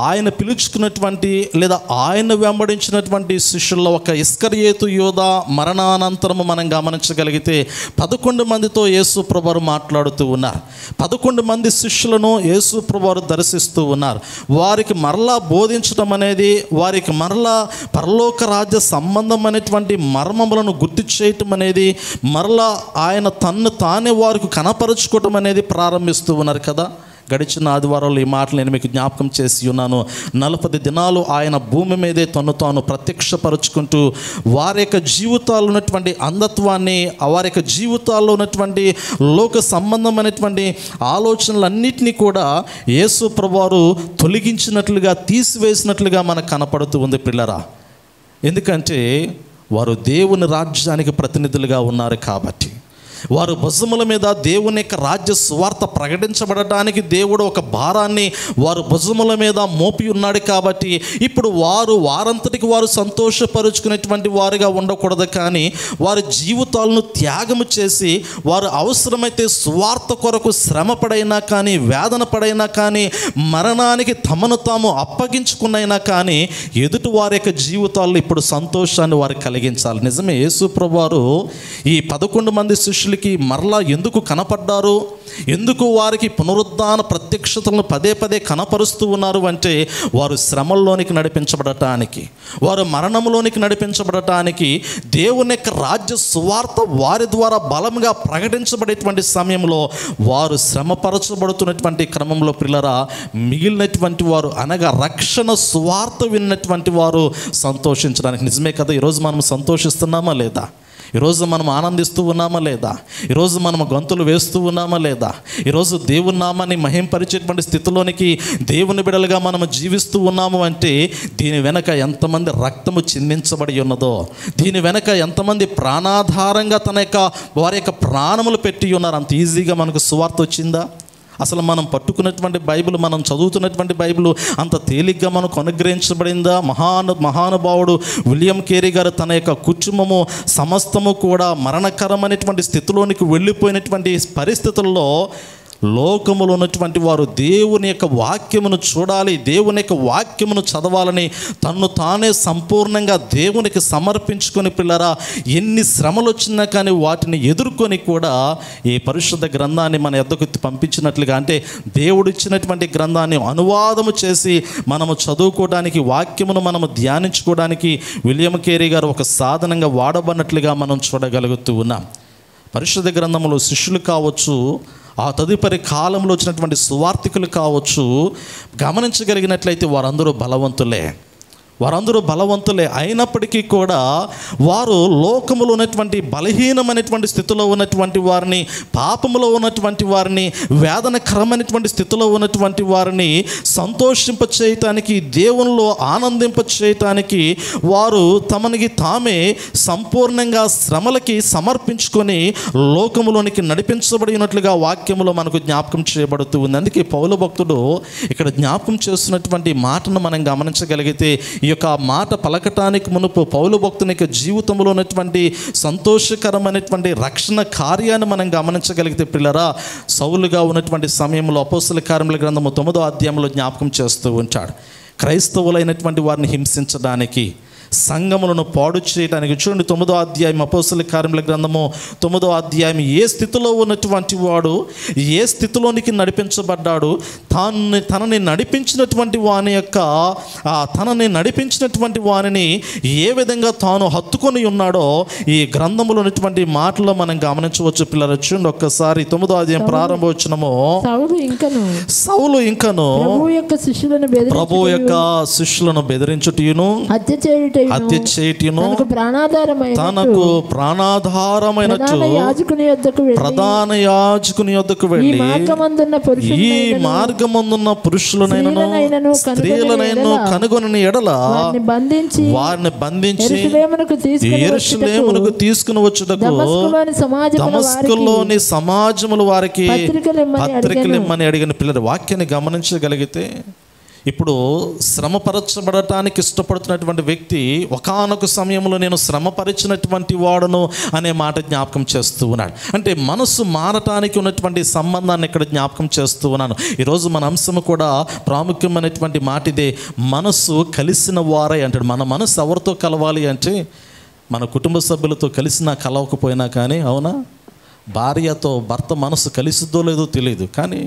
ఆయన పిలుచుకున్నటువంటి లేదా ఆయన వెంబడించినటువంటి శిష్యుల్లో ఒక ఇస్కరియోతు యూదా మరణానంతరము మనం గమనించగలిగితే 11 మందితో యేసు ప్రభువారు మాట్లాడుతూ ఉన్నారు. 11 మంది శిష్యులను యేసు ప్రభువారు దర్శిస్తూ ఉన్నారు. వారికి మరలా బోధించడం అనేది, వారికి మరలా పరలోక రాజ్య సంబంధమైనటువంటి మర్మములను గుర్తు చేయటం అనేది, మరలా ఆయన తన్ను తానే వారికి కనపరుచుకోవటం అనేది ప్రారంభిస్తూ ఉన్నారు కదా. గడిచిన ఆదివారంలో ఈ మాటలు నేను మీకు జ్ఞాపకం చేసి ఉన్నాను. 40 దినాలు ఆయన భూమి మీదే తను తాను ప్రత్యక్షపరుచుకుంటూ వారి యొక్క జీవితాల్లో ఉన్నటువంటి అంధత్వాన్ని, వారి యొక్క జీవితాల్లో ఉన్నటువంటి లోక సంబంధమైనటువంటి ఆలోచనలన్నింటినీ కూడా యేసు ప్రభువారు తొలగించినట్లుగా, తీసివేసినట్లుగా మనకు కనపడుతూ ఉంది పిల్లరా. ఎందుకంటే వారు దేవుని రాజ్యానికి ప్రతినిధులుగా ఉన్నారు కాబట్టి, వారు భుజముల మీద దేవుని యొక్క రాజ్య సువార్త ప్రకటించబడటానికి దేవుడు ఒక భారాన్ని వారు భుజముల మీద మోపి ఉన్నాడు కాబట్టి, ఇప్పుడు వారంతటికి వారు సంతోషపరుచుకునేటువంటి వారుగా ఉండకూడదు, కానీ వారి జీవితాలను త్యాగము చేసి, వారు అవసరమైతే సువార్త కొరకు శ్రమ పడైనా కానీ, వేదన పడైనా కానీ, మరణానికి తమను తాము అప్పగించుకున్నైనా కానీ ఎదుటి వారి యొక్క జీవితాల్లో ఇప్పుడు సంతోషాన్ని వారికి కలిగించాలి. నిజమే, యేసు ప్రభువారు ఈ 11 మంది శిష్యులు మరలా ఎందుకు కనపడ్డారు, ఎందుకు వారికి పునరుద్ధాన ప్రత్యక్షతలను పదే పదే కనపరుస్తూ ఉన్నారు అంటే, వారు శ్రమల్లోనికి నడిపించబడటానికి, వారు మరణంలోనికి నడిపించబడటానికి, దేవుని యొక్క రాజ్య సువార్త వారి ద్వారా బలంగా ప్రకటించబడేటువంటి సమయంలో వారు శ్రమపరచబడుతున్నటువంటి క్రమంలో పిల్లరా, మిగిలినటువంటి వారు అనగా రక్షణ సువార్త విన్నటువంటి వారు సంతోషించడానికి. నిజమే కదా? ఈరోజు మనం సంతోషిస్తున్నామా లేదా? ఈరోజు మనం ఆనందిస్తూ ఉన్నామా లేదా? ఈరోజు మనం గంతులు వేస్తూ ఉన్నామా లేదా? ఈరోజు దేవుని నామాన్ని మహింపరిచేటువంటి స్థితిలోనికి దేవుని బిడ్డలుగా మనం జీవిస్తూ ఉన్నాము అంటే, దీని వెనక ఎంతమంది రక్తము చిందించబడి ఉన్నదో, దీని వెనక ఎంతమంది ప్రాణాధారంగా వారి యొక్క ప్రాణములు పెట్టి ఉన్నారు. అంత ఈజీగా మనకు సువార్త వచ్చిందా? అసలు మనం పట్టుకున్నటువంటి బైబిల్, మనం చదువుతున్నటువంటి బైబిల్ అంత తేలిగ్గా మనకు అనుగ్రహించబడిందా? మహానుభావుడు విలియం కేరీ గారు తన యొక్క కుటుంబము సమస్తము కూడా మరణకరమైనటువంటి స్థితిలోనికి వెళ్ళిపోయినటువంటి పరిస్థితుల్లో లోకములో ఉన్నటువంటి వారు దేవుని యొక్క వాక్యమును చూడాలి, దేవుని యొక్క వాక్యమును చదవాలని తన్ను తానే సంపూర్ణంగా దేవునికి సమర్పించుకొని పిల్లరా, ఎన్ని శ్రమలు వచ్చినా కానీ వాటిని ఎదుర్కొని కూడా ఈ పరిశుద్ధ గ్రంథాన్ని మన యొద్దకు పంపించినట్లుగా, అంటే దేవుడు ఇచ్చినటువంటి గ్రంథాన్ని అనువాదము చేసి మనము చదువుకోవడానికి, వాక్యమును మనము ధ్యానించుకోవడానికి విలియం కేరీ గారు ఒక సాధనంగా వాడబడినట్లుగా మనం చూడగలుగుతూ ఉన్నాం. పరిశుద్ధ గ్రంథంలో శిష్యులు కావచ్చు, ఆ తదుపరి కాలంలో వచ్చినటువంటి సువార్థికులు కావచ్చు, గమనించగలిగినట్లయితే వారందరూ బలవంతులే అయినప్పటికీ కూడా వారు లోకములో ఉన్నటువంటి బలహీనమైనటువంటి స్థితిలో ఉన్నటువంటి వారిని, పాపములో ఉన్నటువంటి వారిని, వేదనకరమైనటువంటి స్థితిలో ఉన్నటువంటి వారిని సంతోషింపచేయటానికి, దేవునిలో ఆనందింపచేయటానికి వారు తమనికి తామే సంపూర్ణంగా శ్రమలకి సమర్పించుకొని లోకములోనికి నడిపించబడినట్లుగా వాక్యములో మనకు జ్ఞాపకం చేయబడుతూ ఉంది. అందుకే పౌలు భక్తుడు ఇక్కడ జ్ఞాపకం చేస్తున్నటువంటి మాటను మనం గమనించగలిగితే, ఈ యొక్క మాట పలకటానికి మునుపు పౌలు భక్తుని యొక్క జీవితంలో ఉన్నటువంటి సంతోషకరమైనటువంటి రక్షణ కార్యాన్ని మనం గమనించగలిగితే పిల్లరా, సౌలుగా ఉన్నటువంటి సమయంలో అపోస్తల కార్యముల గ్రంథము 9వ అధ్యాయంలో జ్ఞాపకం చేస్తూ ఉంటాడు. క్రైస్తవులైనటువంటి వారిని హింసించడానికి, సంఘములను పాడు చేయడానికి. చూడండి 9వ అధ్యాయం అపోస్తల కార్యముల గ్రంథము 9వ అధ్యాయం. ఏ స్థితిలో ఉన్నటువంటి వాడు ఏ స్థితిలోనికి నడిపించబడ్డాడు, తనని నడిపించినటువంటి వానిని ఏ విధంగా తాను హత్తుకొని ఉన్నాడో ఈ గ్రంథములో ఉన్నటువంటి మాటలో మనం గమనించవచ్చు. పిల్లలు చూడండి ఒక్కసారి 9వ అధ్యాయం ప్రారంభోచనము. సౌలు ఇంకను ప్రభువు యొక్క శిష్యులను బెదిరించుటయును హత్య చేయుటను తనకు ప్రాణాధారమైనట్టు ప్రధాన యాజకుని యొద్దకు వెళ్ళి ఈ మార్గమందున్న పురుషులనైనను స్త్రీలనైనను కనుగొని ఎడల వారిని బంధించి యెరూషలేమునకు తీసుకుని వచ్చుటకు దమస్కులోని సమాజములు వారికి పత్రికలు ఇమ్మని అడిగిన. పిల్లలు వాక్యాన్ని గమనించగలిగితే, ఇప్పుడు శ్రమపరచబడటానికి ఇష్టపడుతున్నటువంటి వ్యక్తి ఒకానొక సమయంలో నేను శ్రమపరిచినటువంటి వాడును అనే మాట జ్ఞాపకం చేస్తూ ఉన్నాడు. అంటే మనసు మారటానికి ఉన్నటువంటి సంబంధాన్ని ఇక్కడ జ్ఞాపకం చేస్తూ ఉన్నాను. ఈరోజు మన అంశము కూడా ప్రాముఖ్యమైనటువంటి మాట ఇదే, మనసు కలిసిన వారై అంటాడు. మన మనసు ఎవరితో కలవాలి అంటే మన కుటుంబ సభ్యులతో కలిసినా కలవకపోయినా కానీ, అవునా, భార్యతో భర్త మనసు కలిసిద్దో లేదో తెలియదు, కానీ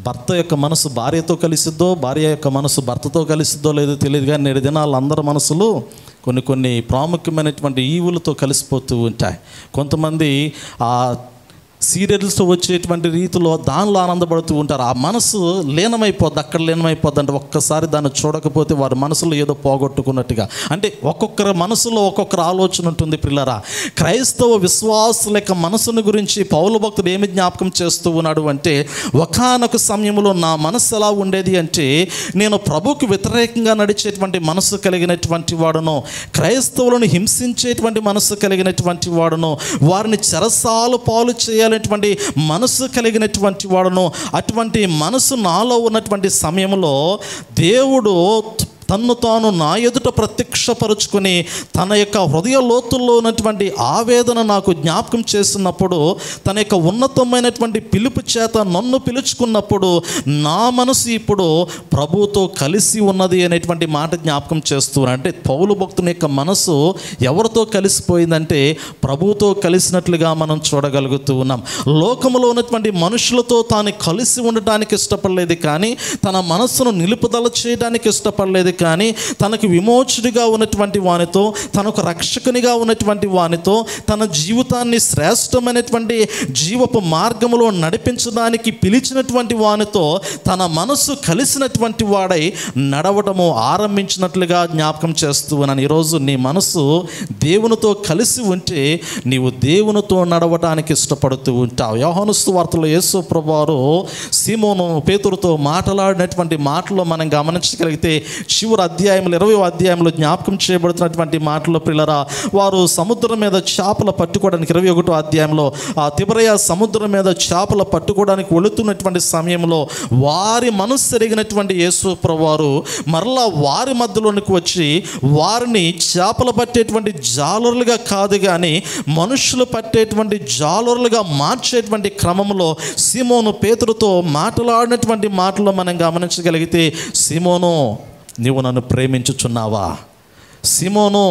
భర్త యొక్క మనసు భార్యతో కలిసిద్దో, భార్య యొక్క మనసు భర్తతో కలిసిద్దో లేదో తెలియదు, కానీ నేడు దినాలు అందరి మనసులు కొన్ని ప్రాముఖ్యమైనటువంటి ఈవులతో కలిసిపోతూ ఉంటాయి. కొంతమంది ఆ సీరియల్స్ వచ్చేటువంటి రీతిలో దానిలో ఆనందపడుతూ ఉంటారు. ఆ మనసు లీనమైపోద్ది, అక్కడ లీనమైపోద్ది. అంటే ఒక్కసారి దాన్ని చూడకపోతే వారి మనసులో ఏదో పోగొట్టుకున్నట్టుగా. అంటే ఒక్కొక్కరి మనసులో ఒక్కొక్కరు ఆలోచన ఉంటుంది. పిల్లరా, క్రైస్తవ విశ్వాసుల యొక్క మనసును గురించి పౌలు భక్తుడు ఏమి జ్ఞాపకం చేస్తూ ఉన్నాడు అంటే, ఒకానొక సమయంలో నా మనసు ఎలా ఉండేది అంటే, నేను ప్రభుకు వ్యతిరేకంగా నడిచేటువంటి మనసు కలిగినటువంటి వాడును, క్రైస్తవులను హింసించేటువంటి మనసు కలిగినటువంటి వాడును, వారిని చెరసాలు పాలు చేయాలి మనసు కలిగినటువంటి వాడును. అటువంటి మనసు నాలో ఉన్నటువంటి సమయంలో దేవుడు తన్ను తాను నా ఎదుట ప్రత్యక్షపరుచుకొని తన యొక్క హృదయ లోతుల్లో ఉన్నటువంటి ఆవేదన నాకు జ్ఞాపకం చేసినప్పుడు, తన యొక్క ఉన్నతమైనటువంటి పిలుపు చేత నన్ను పిలుచుకున్నప్పుడు నా మనసు ఇప్పుడు ప్రభువుతో కలిసి ఉన్నది అనేటువంటి మాట జ్ఞాపకం చేస్తున్నారు. అంటే పౌలు భక్తుని యొక్క మనసు ఎవరితో కలిసిపోయిందంటే ప్రభువుతో కలిసినట్లుగా మనం చూడగలుగుతూ ఉన్నాం. లోకములో ఉన్నటువంటి మనుషులతో తాను కలిసి ఉండటానికి ఇష్టపడలేదు, కానీ తన మనస్సును నిలుపుదల చేయడానికి ఇష్టపడలేదు, కానీ తనకు విమోచుడిగా ఉన్నటువంటి వానితో, తనకు రక్షకునిగా ఉన్నటువంటి వానితో, తన జీవితాన్ని శ్రేష్టమైనటువంటి జీవపు మార్గములో నడిపించడానికి పిలిచినటువంటి వానితో తన మనసు కలిసినటువంటి వాడై నడవటము ఆరంభించినట్లుగా జ్ఞాపకం చేస్తూ ఉన్నాను. ఈరోజు నీ మనసు దేవునితో కలిసి ఉంటే నీవు దేవునితో నడవటానికి ఇష్టపడుతూ ఉంటావు. యోహాను సువార్తలో యేసు ప్రభువారు సీమోను పేతురుతో మాట్లాడినటువంటి మాటలో మనం గమనించగలిగితే, చివరి అధ్యాయంలో 20వ అధ్యాయంలో జ్ఞాపకం చేయబడుతున్నటువంటి మాటలో పిల్లరా, వారు సముద్రం మీద చేపలు పట్టుకోవడానికి 21వ అధ్యాయంలో ఆ తిబెరయ సముద్రం మీద చేపలు పట్టుకోవడానికి వెళుతున్నటువంటి సమయంలో వారి మనసు ఎరిగినటువంటి యేసు ప్రభువారు మరలా వారి మధ్యలోనికి వచ్చి వారిని చేపలు పట్టేటువంటి జాలరులుగా కాదు కానీ మనుషులు పట్టేటువంటి జాలరులుగా మార్చేటువంటి క్రమంలో సీమోను పేతురుతో మాట్లాడినటువంటి మాటలో మనం గమనించగలిగితే, సీమోను నీవు నన్ను ప్రేమించుచున్నావా? సీమోను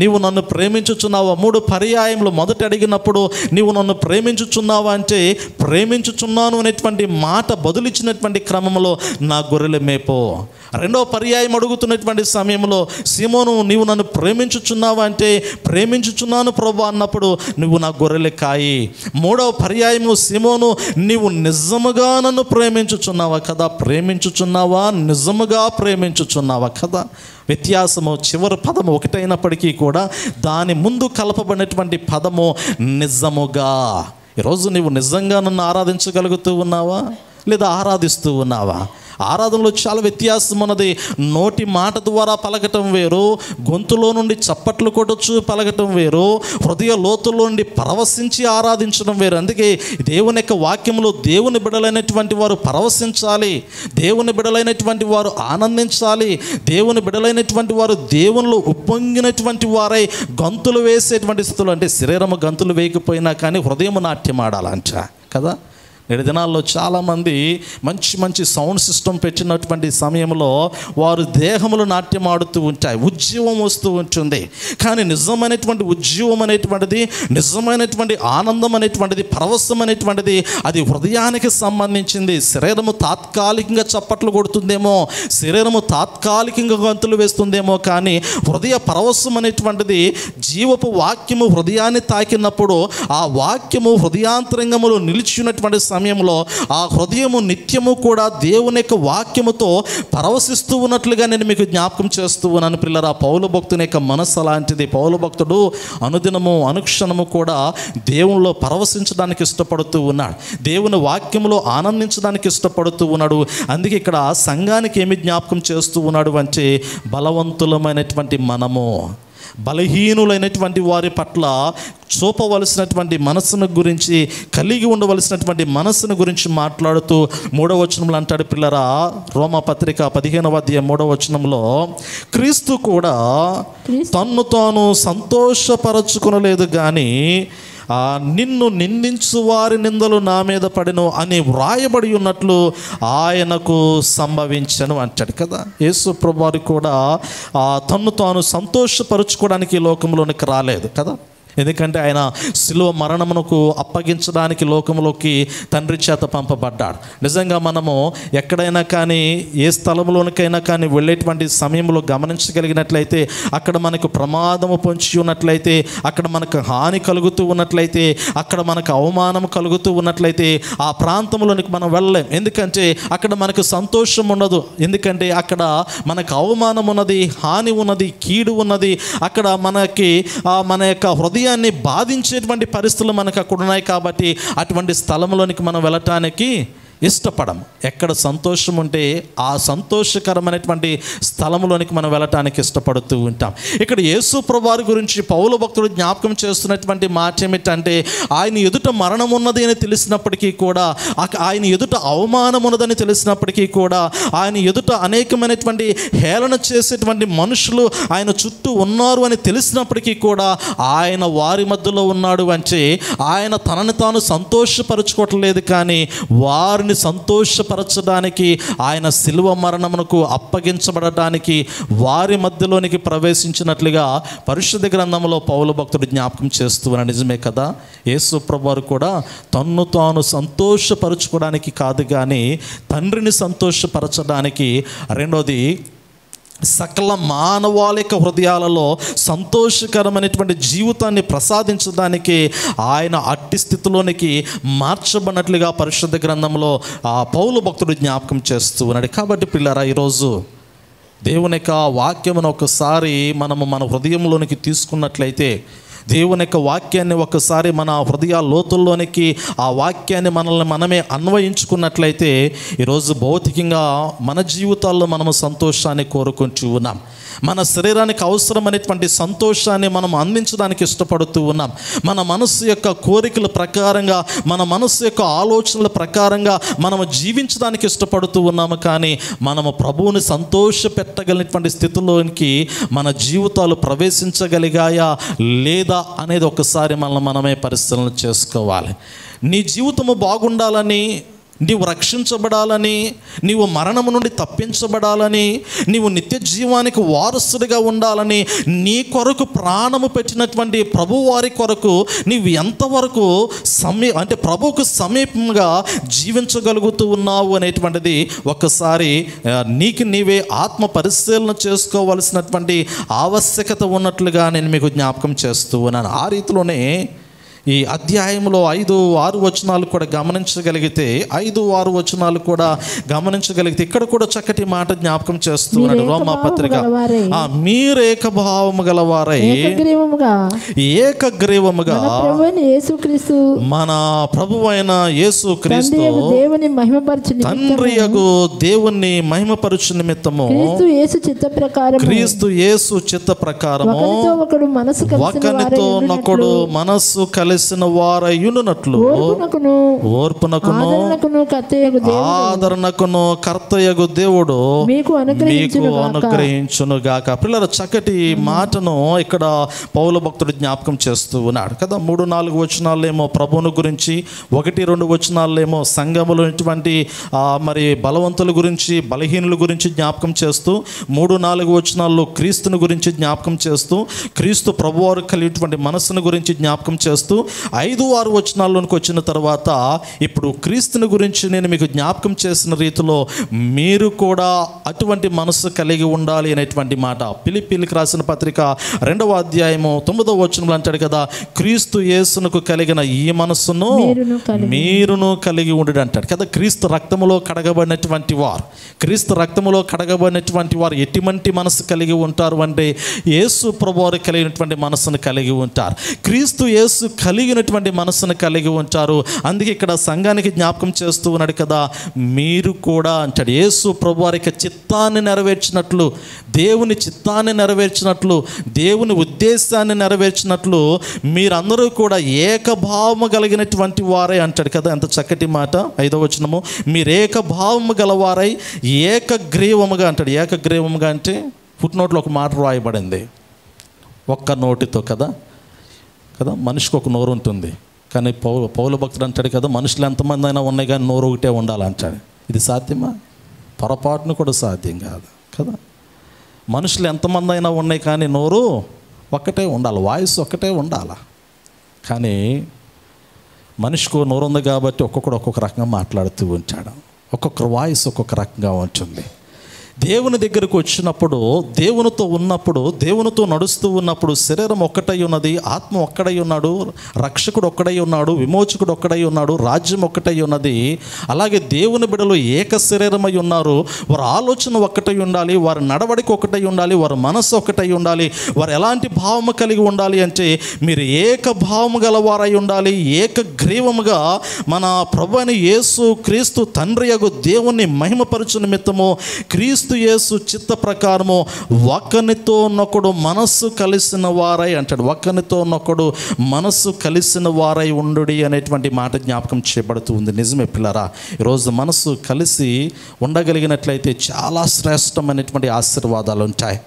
నీవు నన్ను ప్రేమించుచున్నావా? 3 పర్యాయములు మొదట అడిగినప్పుడు నీవు నన్ను ప్రేమించుచున్నావా అంటే ప్రేమించుచున్నాను అనేటువంటి మాట బదులిచ్చినటువంటి క్రమంలో నా గొర్రెల మేపో. 2వ పర్యాయం అడుగుతున్నటువంటి సమయంలో సీమోను నీవు నన్ను ప్రేమించుచున్నావా అంటే ప్రేమించుచున్నాను ప్రభు అన్నప్పుడు నువ్వు నా గొర్రెల కాయి. 3వ పర్యాయము సీమోను నీవు నిజముగా నన్ను ప్రేమించుచున్నావా కదా? ప్రేమించుచున్నావా, నిజముగా ప్రేమించుచున్నావా కదా? వ్యత్యాసము చివరి పదము ఒకటైనప్పటికీ కూడా దాని ముందు కలపబడినటువంటి పదము నిజముగా. ఈరోజు నీవు నిజంగా నన్ను ఆరాధించగలుగుతూ ఉన్నావా లేదా ఆరాధిస్తూ ఉన్నావా? ఆరాధనలో చాలా వ్యత్యాసం ఉన్నది. నోటి మాట ద్వారా పలకటం వేరు, గొంతులో నుండి చప్పట్లు కొట్టొచ్చు పలకటం వేరు, హృదయ లోతుల్లో నుండి పరవశించి ఆరాధించడం వేరు. అందుకే దేవుని యొక్క వాక్యంలో దేవుని బిడలైనటువంటి వారు పరవశించాలి, దేవుని బిడలైనటువంటి వారు ఆనందించాలి, దేవుని బిడలైనటువంటి వారు దేవునిలో ఉప్పొంగినటువంటి వారై గంతులు వేసేటువంటి స్థితులు. అంటే శరీరము గంతులు వేయకపోయినా కానీ హృదయము నాట్యం ఆడాలంట కదా. నేటి దినాల్లో చాలామంది మంచి మంచి సౌండ్ సిస్టమ్ పెట్టినటువంటి సమయంలో వారు దేహములు నాట్యం ఆడుతూ ఉంటాయి, ఉజ్జీవం వస్తూ ఉంటుంది. కానీ నిజమైనటువంటి ఉజ్జీవం అనేటువంటిది, నిజమైనటువంటి ఆనందం అనేటువంటిది, పరవశం అనేటువంటిది అది హృదయానికి సంబంధించింది. శరీరము తాత్కాలికంగా చప్పట్లు కొడుతుందేమో, శరీరము తాత్కాలికంగా గంతులు వేస్తుందేమో, కానీ హృదయ పరవశం అనేటువంటిది జీవపు వాక్యము హృదయాన్ని తాకినప్పుడు ఆ వాక్యము హృదయాంతరంగములో నిలిచినటువంటి సమయంలో ఆ హృదయము నిత్యము కూడా దేవుని యొక్క వాక్యముతో పరవశిస్తూ ఉన్నట్లుగా నేను మీకు జ్ఞాపకం చేస్తూ ఉన్నాను పిల్లరా. పౌలు భక్తుని యొక్క మనస్సు అలాంటిది. పౌలు భక్తుడు అనుదినము అనుక్షణము కూడా దేవునిలో పరవశించడానికి ఇష్టపడుతూ ఉన్నాడు, దేవుని వాక్యములో ఆనందించడానికి ఇష్టపడుతూ ఉన్నాడు. అందుకే ఇక్కడ సంఘానికి ఏమి జ్ఞాపకం చేస్తూ ఉన్నాడు అంటే, బలవంతులమైనటువంటి మనము బలహీనులైనటువంటి వారి పట్ల చూపవలసినటువంటి మనస్సును గురించి, కలిగి ఉండవలసినటువంటి మనస్సును గురించి మాట్లాడుతూ 3వ వచనంలో అంటాడు పిల్లరా, రోమాపత్రిక 15వ అధ్యాయం 3వ వచనంలో, క్రీస్తు కూడా తన్ను తాను సంతోషపరచుకొనలేదు కానీ నిన్ను నిందించు వారి నిందలు నా మీద పడెను అని వ్రాయబడి ఉన్నట్లు ఆయనకు సంభవించను అంటాడు కదా. యేసు ప్రభువారు కూడా తన్ను తాను సంతోషపరుచుకోవడానికి ఈ లోకంలోనికి రాలేదు కదా. ఎందుకంటే ఆయన శిలువ మరణమునకు అప్పగించడానికి లోకంలోకి తండ్రి చేత పంపబడ్డాడు. నిజంగా మనము ఎక్కడైనా కానీ ఏ స్థలంలోనికైనా కానీ వెళ్ళేటువంటి సమయంలో గమనించగలిగినట్లయితే, అక్కడ మనకు ప్రమాదము పొంచి ఉన్నట్లయితే, అక్కడ మనకు హాని కలుగుతూ ఉన్నట్లయితే, అక్కడ మనకు అవమానం కలుగుతూ ఉన్నట్లయితే ఆ ప్రాంతంలోనికి మనం వెళ్ళలేం. ఎందుకంటే అక్కడ మనకు సంతోషం ఉండదు, ఎందుకంటే అక్కడ మనకు అవమానం ఉన్నది, హాని ఉన్నది, కీడు ఉన్నది. అక్కడ మనకి మన యొక్క హృదయాన్ని బాధించేటువంటి పరిస్థితులు మనకు అక్కడ ఉన్నాయి. కాబట్టి అటువంటి స్థలంలోనికి మనం వెళ్ళటానికి ఇష్టపడం. ఎక్కడ సంతోషం ఉంటే ఆ సంతోషకరమైనటువంటి స్థలంలోనికి మనం వెళ్ళటానికి ఇష్టపడుతూ ఉంటాం. ఇక్కడ యేసు ప్రభువారి గురించి పౌలు భక్తుడు జ్ఞాపకం చేస్తున్నటువంటి మాట ఏమిటంటే, ఆయన ఎదుట మరణం ఉన్నది అని తెలిసినప్పటికీ కూడా, ఆయన ఎదుట అవమానం ఉన్నదని తెలిసినప్పటికీ కూడా, ఆయన ఎదుట అనేకమైనటువంటి హేళన చేసేటువంటి మనుషులు ఆయన చుట్టూ ఉన్నారు అని తెలిసినప్పటికీ కూడా ఆయన వారి మధ్యలో ఉన్నాడు అంటే ఆయన తనని తాను సంతోషపరచుకోవట్లేదు, కానీ వారిని సంతోషపరచడానికి, ఆయన శిలువ మరణమునకు అప్పగించబడటానికి వారి మధ్యలోనికి ప్రవేశించినట్లుగా పరిశుద్ధ గ్రంథంలో పౌలు భక్తుడు జ్ఞాపకం చేస్తూ ఉన్నాడు. నిజమే కదా. యేసు ప్రభువారు కూడా తన్ను తాను సంతోషపరచుకోవడానికి కాదు కానీ తండ్రిని సంతోషపరచడానికి, రెండోది సకల మానవాళి యొక్క హృదయాలలో సంతోషకరమైనటువంటి జీవితాన్ని ప్రసాదించడానికి ఆయన అట్టి స్థితిలోనికి మార్చబడినట్లుగా పరిశుద్ధ గ్రంథంలో పౌలు భక్తుడు జ్ఞాపకం చేస్తూ ఉన్నాడు. కాబట్టి పిల్లరా, ఈరోజు దేవుని యొక్క వాక్యమును ఒకసారి మనము మన హృదయంలోనికి తీసుకున్నట్లయితే, దేవుని యొక్క వాక్యాన్ని ఒకసారి మన హృదయ లోతుల్లోనికి ఆ వాక్యాన్ని మనమే అన్వయించుకున్నట్లయితే, ఈరోజు భౌతికంగా మన జీవితాల్లో మనము సంతోషాన్ని కోరుకుంటూ ఉన్నాం. మన శరీరానికి అవసరమైనటువంటి సంతోషాన్ని మనం అందించడానికి ఇష్టపడుతూ ఉన్నాం. మన మనస్సు యొక్క కోరికల ప్రకారంగా, మన మనస్సు యొక్క ఆలోచనల ప్రకారంగా మనము జీవించడానికి ఇష్టపడుతూ ఉన్నాము. కానీ మనము ప్రభువుని సంతోష పెట్టగలిగినటువంటి స్థితిలోనికి మన జీవితాలు ప్రవేశించగలిగాయా లేదా అనేది ఒకసారి మనమే పరిశీలన చేసుకోవాలి. నీ జీవితము బాగుండాలని, నీవు రక్షించబడాలని, నీవు మరణము నుండి తప్పించబడాలని, నీవు నిత్య జీవానికి వారసుడిగా ఉండాలని నీ కొరకు ప్రాణము పెట్టినటువంటి ప్రభువారి కొరకు నీవు ఎంతవరకు అంటే ప్రభువుకు సమీపంగా జీవించగలుగుతూ ఉన్నావు అనేటువంటిది ఒకసారి నీకు నీవే ఆత్మ పరిశీలన చేసుకోవలసినటువంటి ఆవశ్యకత ఉన్నట్లుగా నేను మీకు జ్ఞాపకం చేస్తూ ఉన్నాను. ఆ రీతిలోనే ఈ అధ్యాయంలో 5-6 వచనాలు కూడా గమనించగలిగితే 5-6 వచనాలు కూడా గమనించగలిగితే ఇక్కడ కూడా చక్కటి మాట జ్ఞాపకం చేస్తున్నాడు రోమా పత్రిక. మీరేకభావము గలవారై ఏకగ్రీవముగా మన ప్రభువైన యేసుక్రీస్తు తండ్రియగు దేవుని మహిమపరచు నిమిత్తము క్రీస్తు యేసు చిత్త ప్రకారము ఒకనితో నొకడు మనస్సు కలిసిన వారయునున్నట్లు ఓర్పునకును ఆదరణకును కర్తయగు దేవుడు మీకు అనుగ్రహించును గాక. పిల్లల చక్కటి మాటను ఇక్కడ పౌలు భక్తుడు జ్ఞాపకం చేస్తూ ఉన్నాడు కదా. 3-4 వచనాలేమో ప్రభువును గురించి, 1-2 వచనాలేమో సంఘములో ఉన్నటువంటి మరి బలవంతుల గురించి, బలహీనుల గురించి జ్ఞాపకం చేస్తూ, 3-4 వచనాల్లో క్రీస్తుని గురించి జ్ఞాపకం చేస్తూ, క్రీస్తు ప్రభువారు కలిగినటువంటి మనస్సును గురించి జ్ఞాపకం చేస్తూ, 5-6 వచనాల్లోనికి వచ్చిన తర్వాత ఇప్పుడు క్రీస్తుని గురించి నేను మీకు జ్ఞాపకం చేసిన రీతిలో మీరు కూడా అటువంటి మనస్సు కలిగి ఉండాలి అనేటువంటి మాట. ఫిలిప్పీయులకు రాసిన పత్రిక 2వ అధ్యాయము 9వ వచనంలో అంటాడు కదా, క్రీస్తు యేసునకు కలిగిన ఈ మనస్సును మీరును కలిగి ఉండు అంటాడు కదా. క్రీస్తు రక్తములో కడగబడినటువంటి వారు, క్రీస్తు రక్తములో కడగబడినటువంటి వారు ఎటువంటి మనస్సు కలిగి ఉంటారు అంటే యేసు ప్రభువారు కలిగినటువంటి మనస్సును కలిగి ఉంటారు. క్రీస్తు యేసు కలిగినటువంటి మనస్సును కలిగి ఉంటారు. అందుకే ఇక్కడ సంఘానికి జ్ఞాపకం చేస్తూ ఉన్నాడు కదా, మీరు కూడా అంటాడు యేసు ప్రభువారి చిత్తాన్ని నెరవేర్చినట్లు, దేవుని చిత్తాన్ని నెరవేర్చినట్లు, దేవుని ఉద్దేశాన్ని నెరవేర్చినట్లు మీరందరూ కూడా ఏకభావము కలిగినటువంటి వారే అంటాడు కదా. ఎంత చక్కటి మాట. 5వ వచనము, మీరు ఏకభావము గలవారై ఏకగ్రీవముగా అంటాడు. ఏకగ్రీవముగా అంటే ఫుట్నోట్లో ఒక మాట రాయబడింది, ఒక్క నోటితో కదా కదా. మనిషికి ఒక నోరు ఉంటుంది, కానీ పౌలు భక్తుడు అంటాడు కదా, మనుషులు ఎంతమంది అయినా ఉన్నాయి కానీ నోరు ఒకటే ఉండాలంటాడు. ఇది సాధ్యమా? పొరపాటును కూడా సాధ్యం కాదు కదా. మనుషులు ఎంతమంది అయినా ఉన్నాయి కానీ నోరు ఒక్కటే ఉండాలి, వాయిస్ ఒక్కటే ఉండాలి. కానీ మనిషికి నోరు ఉంది కాబట్టి ఒక్కొక్కడు ఒక్కొక్క రకంగా మాట్లాడుతూ ఉంటాడు, ఒక్కొక్కరు వాయిస్ ఒక్కొక్క రకంగా ఉంటుంది. దేవుని దగ్గరకు వచ్చినప్పుడు, దేవునితో ఉన్నప్పుడు, దేవునితో నడుస్తూ ఉన్నప్పుడు శరీరం ఒక్కటై ఉన్నది, ఆత్మ ఒక్కడై ఉన్నాడు, రక్షకుడు ఒక్కడై ఉన్నాడు, విమోచకుడు ఒక్కడై ఉన్నాడు, రాజ్యం ఒక్కటై ఉన్నది. అలాగే దేవుని బిడ్డలు ఏక శరీరమై ఉన్నారు. వారి ఆలోచన ఒక్కటై ఉండాలి, వారి నడవడిక ఒకటై ఉండాలి, వారి మనస్సు ఒకటై ఉండాలి. వారు ఎలాంటి భావము కలిగి ఉండాలి అంటే మీరు ఏక భావము గలవారై ఉండాలి. ఏకగ్రీవముగా మన ప్రభువైన యేసు క్రీస్తు తండ్రియగు దేవుని మహిమపరచు నిమిత్తము క్రీస్తు యేసు చిత్త ప్రకారము ఒకనితో నొకడు మనస్సు కలిసిన వారై అంటాడు. ఒకనితో నొకడు మనస్సు కలిసిన వారై ఉండుడి అనేటువంటి మాట జ్ఞాపకం చేయబడుతూ ఉంది. నిజమే పిల్లరా, ఈరోజు మనస్సు కలిసి ఉండగలిగినట్లయితే చాలా శ్రేష్టమైనటువంటి ఆశీర్వాదాలు ఉంటాయి.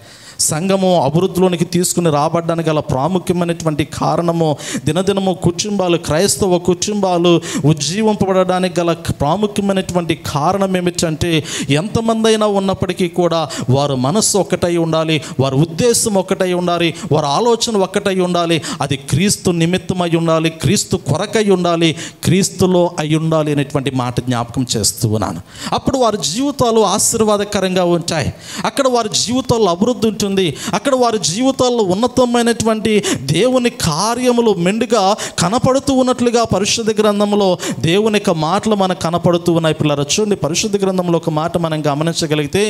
సంఘము అభివృద్ధిలోనికి తీసుకుని రాబడ్డానికి గల ప్రాముఖ్యమైనటువంటి కారణము దినదినము కుటుంబాలు, క్రైస్తవ కుటుంబాలు ఉజ్జీవింపబడడానికి గల ప్రాముఖ్యమైనటువంటి కారణం ఏమిటంటే ఎంతమంది అయినా ఉన్నప్పటికీ కూడా వారు మనస్సు ఒక్కటై ఉండాలి, వారి ఉద్దేశం ఒక్కటై ఉండాలి, వారి ఆలోచన ఒక్కటై ఉండాలి. అది క్రీస్తు నిమిత్తమై ఉండాలి, క్రీస్తు కొరకై ఉండాలి, క్రీస్తులో అయి ఉండాలి అనేటువంటి మాట జ్ఞాపకం చేస్తూ ఉన్నాను. అప్పుడు వారి జీవితాలు ఆశీర్వాదకరంగా ఉంటాయి, అక్కడ వారి జీవితాల్లో అభివృద్ధి ఉంటుంది, అక్కడ వారి జీవితాల్లో ఉన్నతమైనటువంటి దేవుని కార్యములు మెండుగా కనపడుతూ ఉన్నట్లుగా పరిశుద్ధ గ్రంథంలో దేవుని యొక్క మాటలు మనకు కనపడుతూ ఉన్నాయి. పిల్లలు చూడండి, పరిశుద్ధ గ్రంథంలో ఒక మాట మనం గమనించగలిగితే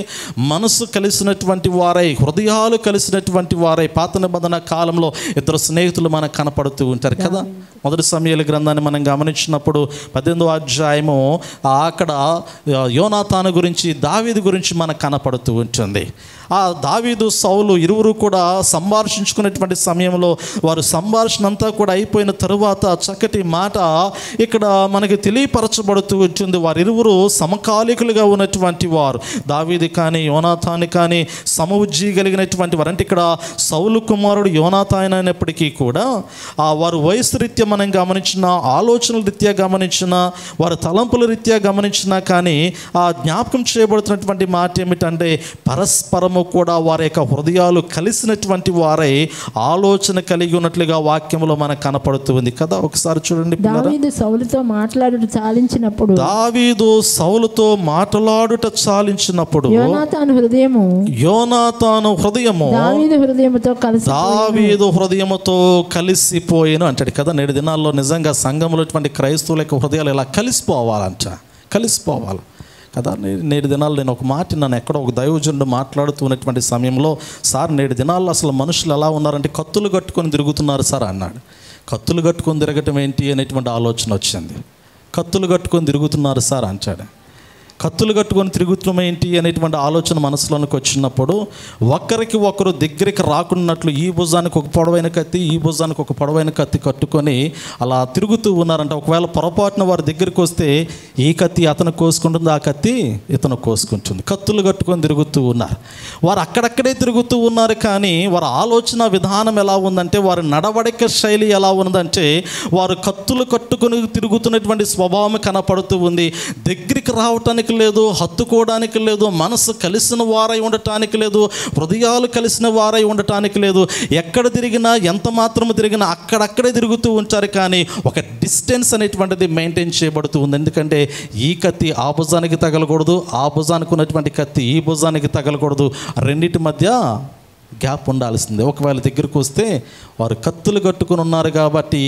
మనసు కలిసినటువంటి వారై, హృదయాలు కలిసినటువంటి వారై, పాత నిబంధన కాలంలో ఇద్దరు స్నేహితులు మనకు కనపడుతూ ఉంటారు కదా. మొదటి సమూయేలు గ్రంథాన్ని మనం గమనించినప్పుడు 18వ అధ్యాయము అక్కడ యోనాతాను గురించి, దావీదు గురించి మనకు కనపడుతూ ఉంటుంది. ఆ దావీదు, సౌలు ఇరువురు కూడా సంభాషించుకునేటువంటి సమయంలో వారు సంభాషణ అంతా కూడా అయిపోయిన తరువాత చక్కటి మాట ఇక్కడ మనకి తెలియపరచబడుతూ ఉంటుంది. వారిరువురు సమకాలికులుగా ఉన్నటువంటి వారు. దావీదు కానీ యోనాతాను కానీ సమవుజ్జీ కలిగినటువంటి వారు. అంటే ఇక్కడ సౌలు కుమారుడు యోనాతాను అయినప్పటికీ కూడా వారు వయసు రీత్యా మనం గమనించిన, ఆలోచనల రీత్యా గమనించిన, వారి తలంపుల రీత్యా గమనించినా కానీ ఆ జ్ఞాపకం చేయబడుతున్నటువంటి మాట ఏమిటంటే పరస్పరము ప్రకారము కూడా వారి యొక్క హృదయాలు కలిసినటువంటి వారై ఆలోచన కలిగి ఉన్నట్లుగా వాక్యంలో మనకు కనపడుతుంది కదా. ఒకసారి చూడండి. దావీదు సౌలుతో మాట్లాడుట చాలించినప్పుడు యోనాతాను హృదయము దావీదు హృదయముతో కలిసిపోయేను అంటాడు కదా. నేటి దినాల్లో నిజంగా సంఘంలో క్రైస్తవుల యొక్క హృదయాలు ఇలా కలిసిపోవాలి కదా. నేటి దినాల్లో నేను ఒక మాట నన్ను ఎక్కడో ఒక దైవజనుడు మాట్లాడుతున్నటువంటి సమయంలో, సార్ నేటి దినాల్లో అసలు మనుషులు ఎలా ఉన్నారంటే కత్తులు కట్టుకొని తిరుగుతున్నారు సార్ అన్నాడు. కత్తులు కట్టుకొని తిరగటం ఏంటి అనేటువంటి ఆలోచన వచ్చింది. కత్తులు కట్టుకొని తిరుగుతున్నారు సార్ అంటాడు. కత్తులు కట్టుకొని తిరుగుతున్నాం ఏంటి అనేటువంటి ఆలోచన మనసులోనికి వచ్చినప్పుడు ఒకరికి ఒకరు దగ్గరికి రాకున్నట్లు ఈ భుజానికి ఒక పొడవైన కత్తి, ఈ భుజానికి ఒక పొడవైన కత్తి కట్టుకొని అలా తిరుగుతూ ఉన్నారంట. ఒకవేళ పొరపాటున వారి దగ్గరికి వస్తే ఈ కత్తి అతను కోసుకుంటుంది, ఆ కత్తి ఇతను కోసుకుంటుంది. కత్తులు కట్టుకొని తిరుగుతూ ఉన్నారు. వారు అక్కడక్కడే తిరుగుతూ ఉన్నారు. కానీ వారి ఆలోచన విధానం ఎలా ఉందంటే, వారి నడవడిక శైలి ఎలా ఉందంటే, వారు కత్తులు కట్టుకొని తిరుగుతున్నటువంటి స్వభావం కనపడుతూ ఉంది. దగ్గరికి రావటానికి లేదు, హత్తుకోవడానికి లేదు, మనసు కలిసిన వారై ఉండటానికి లేదు, హృదయాలు కలిసిన వారై ఉండటానికి లేదు. ఎక్కడ తిరిగినా ఎంత మాత్రం తిరిగినా అక్కడక్కడే తిరుగుతూ ఉంటారు. కానీ ఒక డిస్టెన్స్ అనేటువంటిది మెయింటైన్ చేయబడుతూ ఉంది. ఎందుకంటే ఈ కత్తి ఆ భుజానికి తగలకూడదు, ఆ భుజానికి ఉన్నటువంటి కత్తి ఈ భుజానికి తగలకూడదు. రెండింటి మధ్య గ్యాప్ ఉండాల్సిందే. ఒకవేళ దగ్గరకు వస్తే వారు కత్తులు కట్టుకుని ఉన్నారు కాబట్టి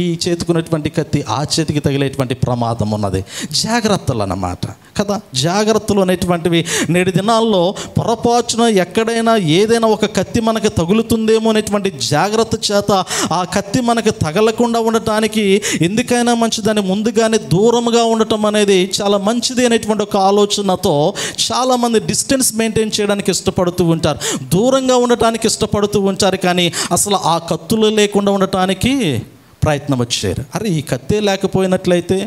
ఈ చేతుకున్నటువంటి కత్తి ఆ చేతికి తగిలేటువంటి ప్రమాదం ఉన్నది. జాగ్రత్తలు అన్నమాట కదా. జాగ్రత్తలు అనేటువంటివి నేటి దినాల్లో పొరపాటున ఎక్కడైనా ఏదైనా ఒక కత్తి మనకు తగులుతుందేమో అనేటువంటి జాగ్రత్త చేత ఆ కత్తి మనకు తగలకుండా ఉండటానికి ఎందుకైనా మంచిదని ముందుగానే దూరంగా ఉండటం అనేది చాలా మంచిది అనేటువంటి ఒక ఆలోచనతో చాలామంది డిస్టెన్స్ మెయింటైన్ చేయడానికి ఇష్టపడుతూ ఉంటారు, దూరంగా ఉండటానికి ఇష్టపడుతూ ఉంటారు. కానీ అసలు ఆ కత్తులు లేకుండా ఉండటానికి ప్రయత్నం వచ్చారు. అరే ఈ కత్తే లేకపోయినట్లయితే,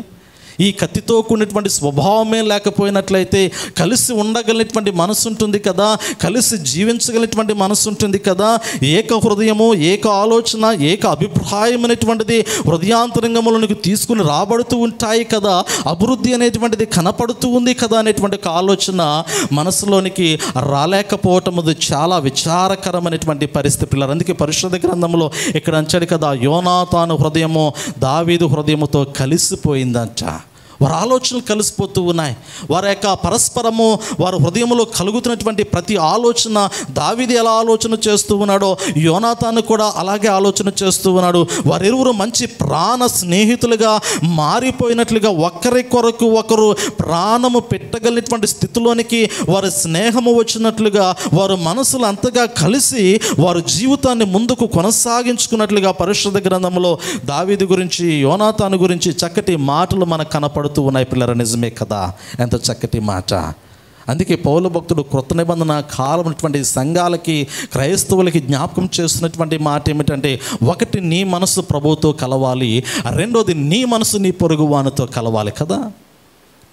ఈ కత్తితో కూడినటువంటి స్వభావమే లేకపోయినట్లయితే కలిసి ఉండగలిగినటువంటి మనసు ఉంటుంది కదా, కలిసి జీవించగలిగినటువంటి మనసు ఉంటుంది కదా. ఏక హృదయము, ఏక ఆలోచన, ఏక అభిప్రాయం అనేటువంటిది హృదయాంతరంగంలోనికి తీసుకుని రాబడుతూ ఉంటాయి కదా. అభివృద్ధి అనేటువంటిది కనపడుతూ ఉంది కదా అనేటువంటి ఒక ఆలోచన మనసులోనికి రాలేకపోవటం అది చాలా విచారకరమైనటువంటి పరిస్థితి పిల్లలు. అందుకే పరిశుద్ధ గ్రంథంలో ఇక్కడ అంచాడు కదా, యోనాతాను హృదయము దావీదు హృదయముతో కలిసిపోయిందంట. వారి ఆలోచనలు కలిసిపోతూ ఉన్నాయి. వారి యొక్క పరస్పరము వారి హృదయంలో కలుగుతున్నటువంటి ప్రతి ఆలోచన దావీదు ఎలా ఆలోచన చేస్తూ ఉన్నాడో యోనాతాను కూడా అలాగే ఆలోచన చేస్తూ ఉన్నాడు. వారిరువురు మంచి ప్రాణ స్నేహితులుగా మారిపోయినట్లుగా ఒకరి కొరకు ఒకరు ప్రాణము పెట్టగలిగినటువంటి స్థితిలోనికి వారి స్నేహము వచ్చినట్లుగా వారు మనసులు అంతగా కలిసి వారు జీవితాన్ని ముందుకు కొనసాగించుకున్నట్లుగా పరిశుద్ధ గ్రంథంలో దావీదు గురించి యోనాతాను గురించి చక్కటి మాటలు మనకు కనపడుతూ ఉన్నాయి పిల్లల. నిజమే కదా, ఎంత చక్కటి మాట. అందుకే పౌలు భక్తుడు కృత నిబంధన కాలమైనటువంటి సంఘాలకి క్రైస్తవులకి జ్ఞాపకం చేస్తున్నటువంటి మాట ఏమిటంటే, ఒకటి నీ మనసు ప్రభువుతో కలవాలి, రెండోది నీ మనసు నీ పొరుగువానితో కలవాలి కదా.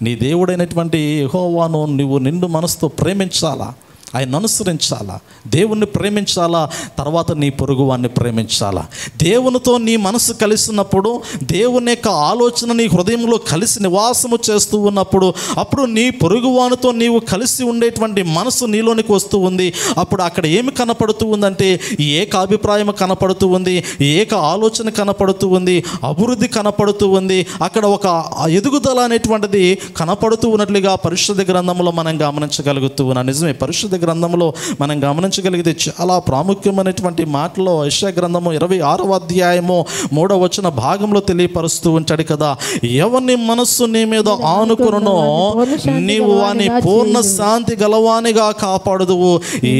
నీ దేవుడైనటువంటి యెహోవాను నువ్వు నిండు మనసుతో ప్రేమించాలా, ఆయన అనుసరించాలా, దేవుణ్ణి ప్రేమించాలా, తర్వాత నీ పొరుగువాన్ని ప్రేమించాలా. దేవునితో నీ మనసు కలిసినప్పుడు, దేవుని యొక్క ఆలోచన నీ హృదయంలో కలిసి నివాసము చేస్తూ ఉన్నప్పుడు, అప్పుడు నీ పొరుగువానితో నీవు కలిసి ఉండేటువంటి మనసు నీలోనికి వస్తూ ఉంది. అప్పుడు అక్కడ ఏమి కనపడుతూ ఉందంటే ఏక అభిప్రాయం కనపడుతూ ఉంది, ఏక ఆలోచన కనపడుతూ ఉంది, అభివృద్ధి కనపడుతూ ఉంది. అక్కడ ఒక ఎదుగుదల అనేటువంటిది కనపడుతూ ఉన్నట్లుగా పరిశుద్ధ గ్రంథంలో మనం గమనించగలుగుతూ ఉన్నాం. నిజమే, పరిశుద్ధ గ్రంథంలో మనం గమనించగలిగితే చాలా ప్రాముఖ్యమైనటువంటి మాటలో యెషయా గ్రంథము 26వ అధ్యాయము 3వ వచన భాగంలో తెలియపరుస్తూ ఉంటాడు కదా, ఎవరిని మనస్సు నీ మీద ఆనుకునునో నీవు వాని పూర్ణ శాంతి గలవానిగా కాపాడుదువు,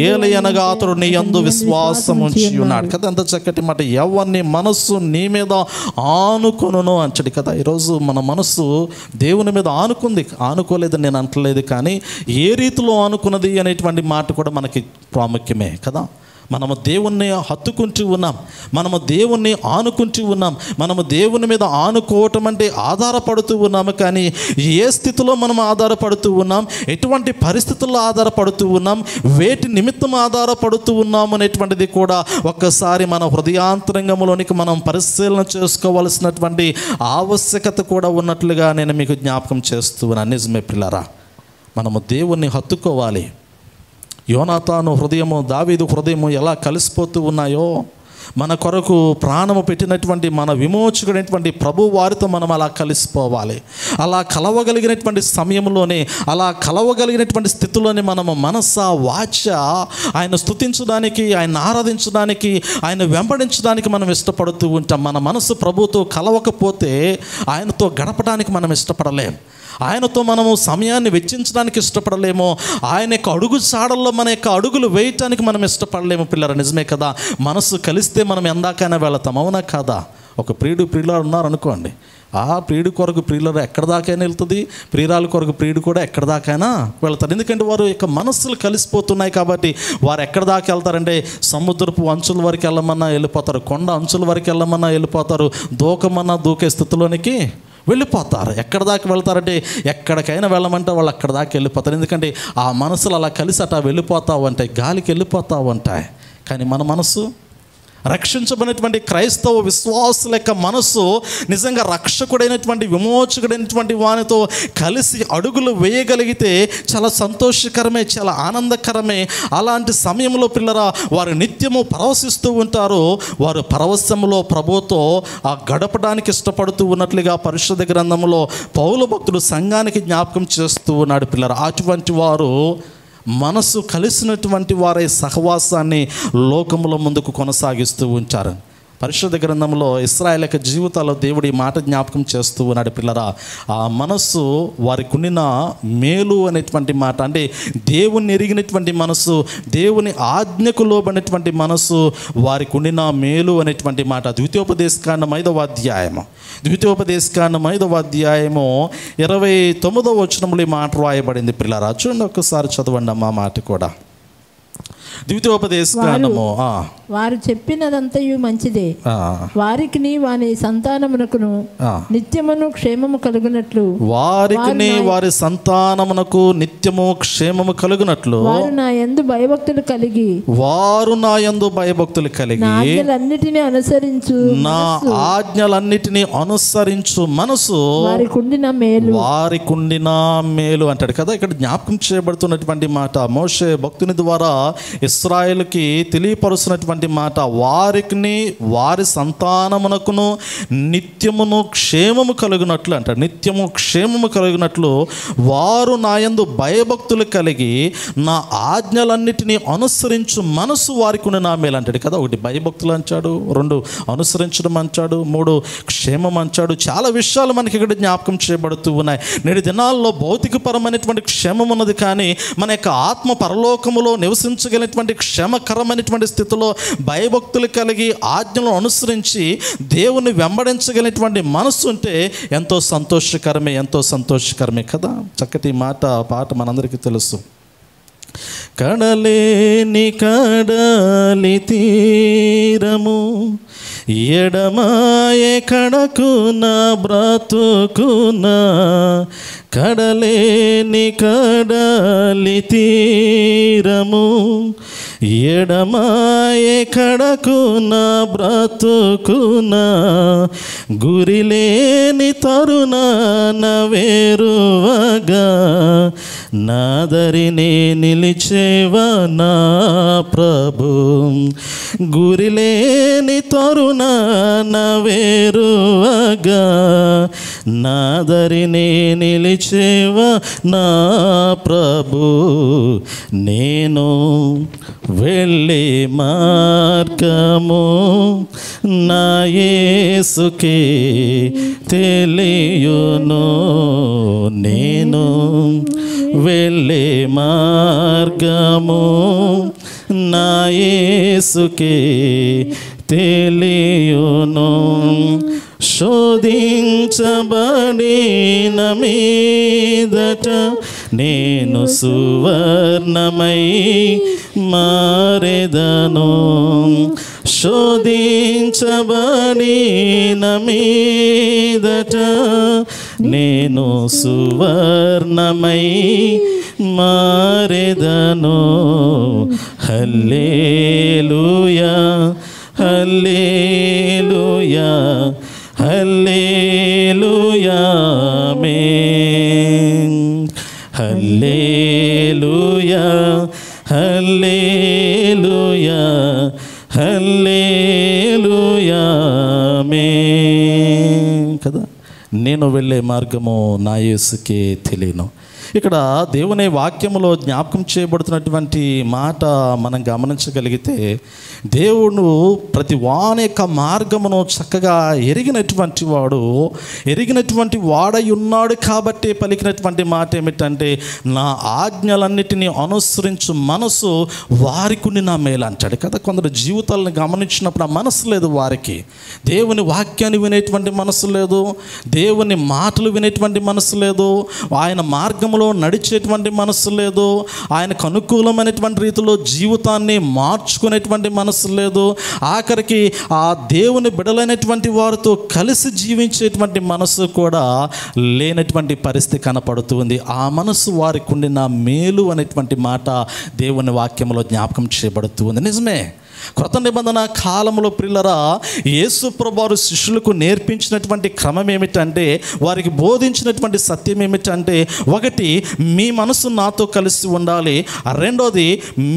ఏలయనగా అతడు నీ యందు విశ్వాసం ఉంచి ఉన్నాడు కదా. అంత చక్కటి మాట. ఎవరిని మనస్సు నీ మీద ఆనుకునునో అంటాడు కదా. ఈరోజు మన మనస్సు దేవుని మీద ఆనుకోలేదని నేను అంటలేదు, కానీ ఏ రీతిలో ఆనుకున్నది అనేటువంటి మాట కూడా మనకి ప్రాముఖ్యమే కదా. మనము దేవుణ్ణి హత్తుకుంటూ ఉన్నాం, మనము దేవుణ్ణి ఆనుకుంటూ ఉన్నాం, మనము దేవుని మీద ఆనుకోవటం అంటే ఆధారపడుతూ ఉన్నాము. కానీ ఏ స్థితిలో మనం ఆధారపడుతూ ఉన్నాం, ఎటువంటి పరిస్థితుల్లో ఆధారపడుతూ ఉన్నాం, వేటి నిమిత్తం ఆధారపడుతూ ఉన్నాం అనేటువంటిది కూడా ఒక్కసారి మన హృదయాంతరంగంలోనికి మనం పరిశీలన చేసుకోవాల్సినటువంటి ఆవశ్యకత కూడా ఉన్నట్లుగా నేను మీకు జ్ఞాపకం చేస్తూ ఉన్నాను. నిజమే పిల్లరా, మనము దేవుణ్ణి హత్తుకోవాలి. యోనాతాను హృదయము దావీదు హృదయము ఎలా కలిసిపోతూ ఉన్నాయో, మన కొరకు ప్రాణము పెట్టినటువంటి మన విమోచకుడైనటువంటి ప్రభు వారితో మనం అలా కలిసిపోవాలి. అలా కలవగలిగినటువంటి సమయంలోనే, అలా కలవగలిగినటువంటి స్థితిలోనే మనము మనస వాచ ఆయన స్తుతించడానికి, ఆయన ఆరాధించడానికి, ఆయన వెంబడించడానికి మనం ఇష్టపడుతూ ఉంటాం. మన మనసు ప్రభుతో కలవకపోతే ఆయనతో గడపడానికి మనం ఇష్టపడలేం. ఆయనతో మనము సమయాన్ని వెచ్చించడానికి ఇష్టపడలేము. ఆయన యొక్క అడుగు చాడల్లో మన యొక్క అడుగులు వేయటానికి మనం ఇష్టపడలేము. పిల్లలు నిజమే కదా. మనసు కలిస్తే మనం ఎందాకైనా వెళతాం, అవునా కాదా? ఒక ప్రియులు ఉన్నారనుకోండి, ఆ ప్రియుడి కొరకు ప్రియులు ఎక్కడ దాకైనా వెళ్తుంది, ప్రియురాల కొరకు ప్రియుడు కూడా ఎక్కడ దాకైనా వెళ్తారు. ఎందుకంటే వారు యొక్క మనస్సులు కలిసిపోతున్నాయి కాబట్టి. వారు ఎక్కడ దాకా వెళ్తారంటే సముద్రపు అంచుల వరకు వెళ్ళమన్నా వెళ్ళిపోతారు, కొండ అంచుల వరకు వెళ్ళమన్నా వెళ్ళిపోతారు, దూకమన్నా దూకే స్థితిలోనికి వెళ్ళిపోతారు. ఎక్కడ దాకా వెళ్తారంటే ఎక్కడికైనా వెళ్ళమంటే వాళ్ళు అక్కడ దాకా వెళ్ళిపోతారు. ఎందుకంటే ఆ మనసులు అలా కలిసి అట్లా వెళ్ళిపోతావు ఉంటాయి, గాలికి వెళ్ళిపోతావు ఉంటాయి. కానీ మన మనసు, రక్షించబడినటువంటి క్రైస్తవ విశ్వాసుల యొక్క మనసు నిజంగా రక్షకుడైనటువంటి విమోచకుడైనటువంటి వానితో కలిసి అడుగులు వేయగలిగితే చాలా సంతోషకరమే, చాలా ఆనందకరమే. అలాంటి సమయంలో పిల్లరా వారు నిత్యము పరవశిస్తూ ఉంటారు. వారు పరవశంలో ప్రభుతో ఆ గడపడానికి ఇష్టపడుతూ ఉన్నట్లుగా పరిశుద్ధ గ్రంథంలో పౌలు భక్తుడు సంఘానికి జ్ఞాపకం చేస్తూ ఉన్నాడు. పిల్లరా అటువంటి వారు మనసు కలిసినటువంటి వారి సహవాసాన్ని లోకంలో ముందుకు కొనసాగిస్తూ ఉంచారు. పరిశుద్ధ గ్రంథంలో ఇశ్రాయేలు యొక్క జీవితాల్లో దేవుడు ఈ మాట జ్ఞాపకం చేస్తూ ఉన్నాడు. పిల్లరా ఆ మనస్సు వారికి ఉండిన మేలు అనేటువంటి మాట, అంటే దేవుని ఎరిగినటువంటి మనసు, దేవుని ఆజ్ఞకు లోబడినటువంటి మనసు వారికి ఉండిన మేలు అనేటువంటి మాట. ద్వితీయోపదేశకాండం 5వ అధ్యాయము 29వ వచనంలో ఈ మాట రాయబడింది. పిల్లరా చూడండి, ఒక్కసారి చదవండి అమ్మా మాట కూడా. ద్వితీయోపదేశకాండము వారు చెప్పినదంతయు మంచిదే, వారికి వాని సంతానమునకును నిత్యమును క్షేమము కలుగునట్లు, వారికి వారి సంతానమునకు నిత్యము క్షేమము కలుగునట్లు వారు నా యందు భయభక్తులు కలిగి ఆజ్ఞలన్నిటిని అనుసరించు నా ఆజ్ఞలన్నిటిని అనుసరించు మనసు వారికి ఉండిన మేలు అంటాడు కదా. ఇక్కడ జ్ఞాపకం చేయబడుతున్నటువంటి మాట మోషే భక్తుని ద్వారా ఇశ్రాయేలుకి తెలియపరుస్తున్నటువంటి మాట, వారికి వారి సంతానమునకును నిత్యమును క్షేమము కలుగునట్లు అంటాడు. నిత్యము క్షేమము కలుగునట్లు వారు నా యందు భయభక్తులు కలిగి నా ఆజ్ఞలన్నిటినీ అనుసరించు మనసు వారికి నా మేలు అంటాడు కదా. 1 భయభక్తులు అంటాడు, 2 అనుసరించడం అంటాడు, 3 క్షేమం అంటాడు. చాలా విషయాలు మనకి ఇక్కడ జ్ఞాపకం చేయబడుతూ ఉన్నాయి. నేటి దినాల్లో భౌతికపరమైనటువంటి క్షేమం ఉన్నది, కానీ మన యొక్క ఆత్మ పరలోకములో నివసించగలిగినటువంటి క్షేమకరమైనటువంటి స్థితిలో భయభక్తులు కలిగి ఆజ్ఞలను అనుసరించి దేవుని వెంబడించగలిగినటువంటి మనసు ఉంటే ఎంతో సంతోషకరమే కదా. చక్కటి పాట మనందరికీ తెలుసు. కడలేని కడలి తీరము ఎడమాయే కడకున బ్రతుకున, కడలేని కడలి తీరము ఎడమాయే కడకున బ్రతుకున, గురిలేని తరుణాన వేరువగా నాదరినే నిలిచేవా నా ప్రభు, గురిలేని తరుణాన వేరువగా నాదరినే నిలిచేవా నా ప్రభు, నేను వెళ్ళే మార్గము నా యేసుకే తెలియును, నేను వెళ్ళే మార్గము నా యేసుకే తెలియును, శోధించబడిన మీదట నేను సువర్ణమై మారెదను, శోధించబడిన మీదట నేను సువర్ణమై మారెదను, హల్లెలూయా హల్లెలూయా హల్లెలూయా ఆమేన్, హల్లెలూయా హల్లెలూయా హల్లెలూయా ఆమేన్ కదా. నేను వెళ్ళే మార్గము నా యేసుకే తెలియను. ఇక్కడ దేవుని వాక్యములో జ్ఞాపకం చేయబడుతున్నటువంటి మాట మనం గమనించగలిగితే, దేవుడు ప్రతి వాని యొక్క మార్గమును చక్కగా ఎరిగినటువంటి వాడై ఉన్నాడు కాబట్టి పలికినటువంటి మాట ఏమిటంటే, నా ఆజ్ఞలన్నిటినీ అనుసరించు మనసు వారికి నా మేలు అంటాడు కదా. కొందరు జీవితాలను గమనించినప్పుడు ఆ మనసు లేదు వారికి. దేవుని వాక్యాన్ని వినేటువంటి మనసు లేదు, దేవుని మాటలు వినేటువంటి మనసు లేదు, ఆయన మార్గములో నడిచేటువంటి మనసు లేదు, ఆయనకు అనుకూలమైనటువంటి రీతిలో జీవితాన్ని మార్చుకునేటువంటి మనసు లేదు, ఆఖరికి ఆ దేవుని బిడలైనటువంటి వారితో కలిసి జీవించేటువంటి మనసు కూడా లేనటువంటి పరిస్థితి కనపడుతుంది. ఆ మనసు వారికి ఉండిన మేలు అనేటువంటి మాట దేవుని వాక్యంలో జ్ఞాపకం చేయబడుతుంది. నిజమే, క్రొత్త నిబంధన కాలంలో ప్రియులరా, యేసు ప్రభువారు శిష్యులకు నేర్పించినటువంటి క్రమం ఏమిటంటే, వారికి బోధించినటువంటి సత్యం ఏమిటంటే, ఒకటి, మీ మనసు నాతో కలిసి ఉండాలి, రెండోది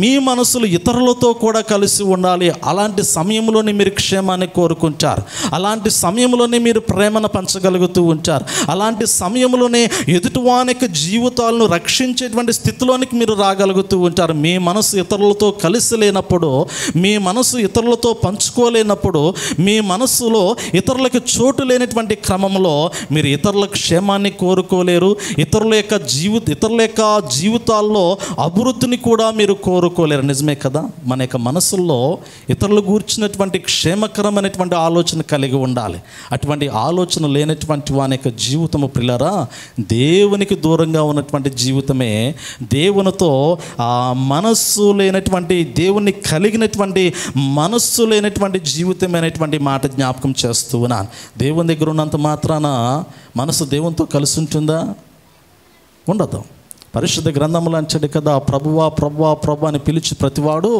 మీ మనసులు ఇతరులతో కూడా కలిసి ఉండాలి. అలాంటి సమయంలోనే మీరు క్షేమాన్ని కోరుకుంటారు, అలాంటి సమయంలోనే మీరు ప్రేమను పంచగలుగుతూ ఉంటారు, అలాంటి సమయంలోనే ఎదుటివానికి జీవితాలను రక్షించేటువంటి స్థితిలోనికి మీరు రాగలుగుతూ ఉంటారు. మీ మనసు ఇతరులతో కలిసి లేనప్పుడు, మీ మనసు ఇతరులతో పంచుకోలేనప్పుడు, మీ మనసులో ఇతరులకు చోటు లేనటువంటి క్రమంలో మీరు ఇతరుల క్షేమాన్ని కోరుకోలేరు, ఇతరుల యొక్క జీవితాల్లో అభివృద్ధిని కూడా మీరు కోరుకోలేరు. నిజమే కదా. మన యొక్క మనసుల్లో ఇతరులు గూర్చినటువంటి క్షేమకరమైనటువంటి ఆలోచన కలిగి ఉండాలి. అటువంటి ఆలోచన లేనటువంటి వాని యొక్క జీవితము ప్రియులారా దేవునికి దూరంగా ఉన్నటువంటి జీవితమే. దేవునితో ఆ మనస్సు లేనటువంటి, దేవుని కలిగినటువంటి మనస్సు లేనటువంటి జీవితం అనేటువంటి మాట జ్ఞాపకం చేస్తూ ఉన్నాను. దేవుని దగ్గర ఉన్నంత మాత్రాన మనసు దేవునితో కలిసి ఉంటుందా? ఉండదు. పరిశుద్ధ గ్రంథంలో అంటాడు కదా, ప్రభువా ప్రభువా ప్రభు అని పిలిచి ప్రతివాడు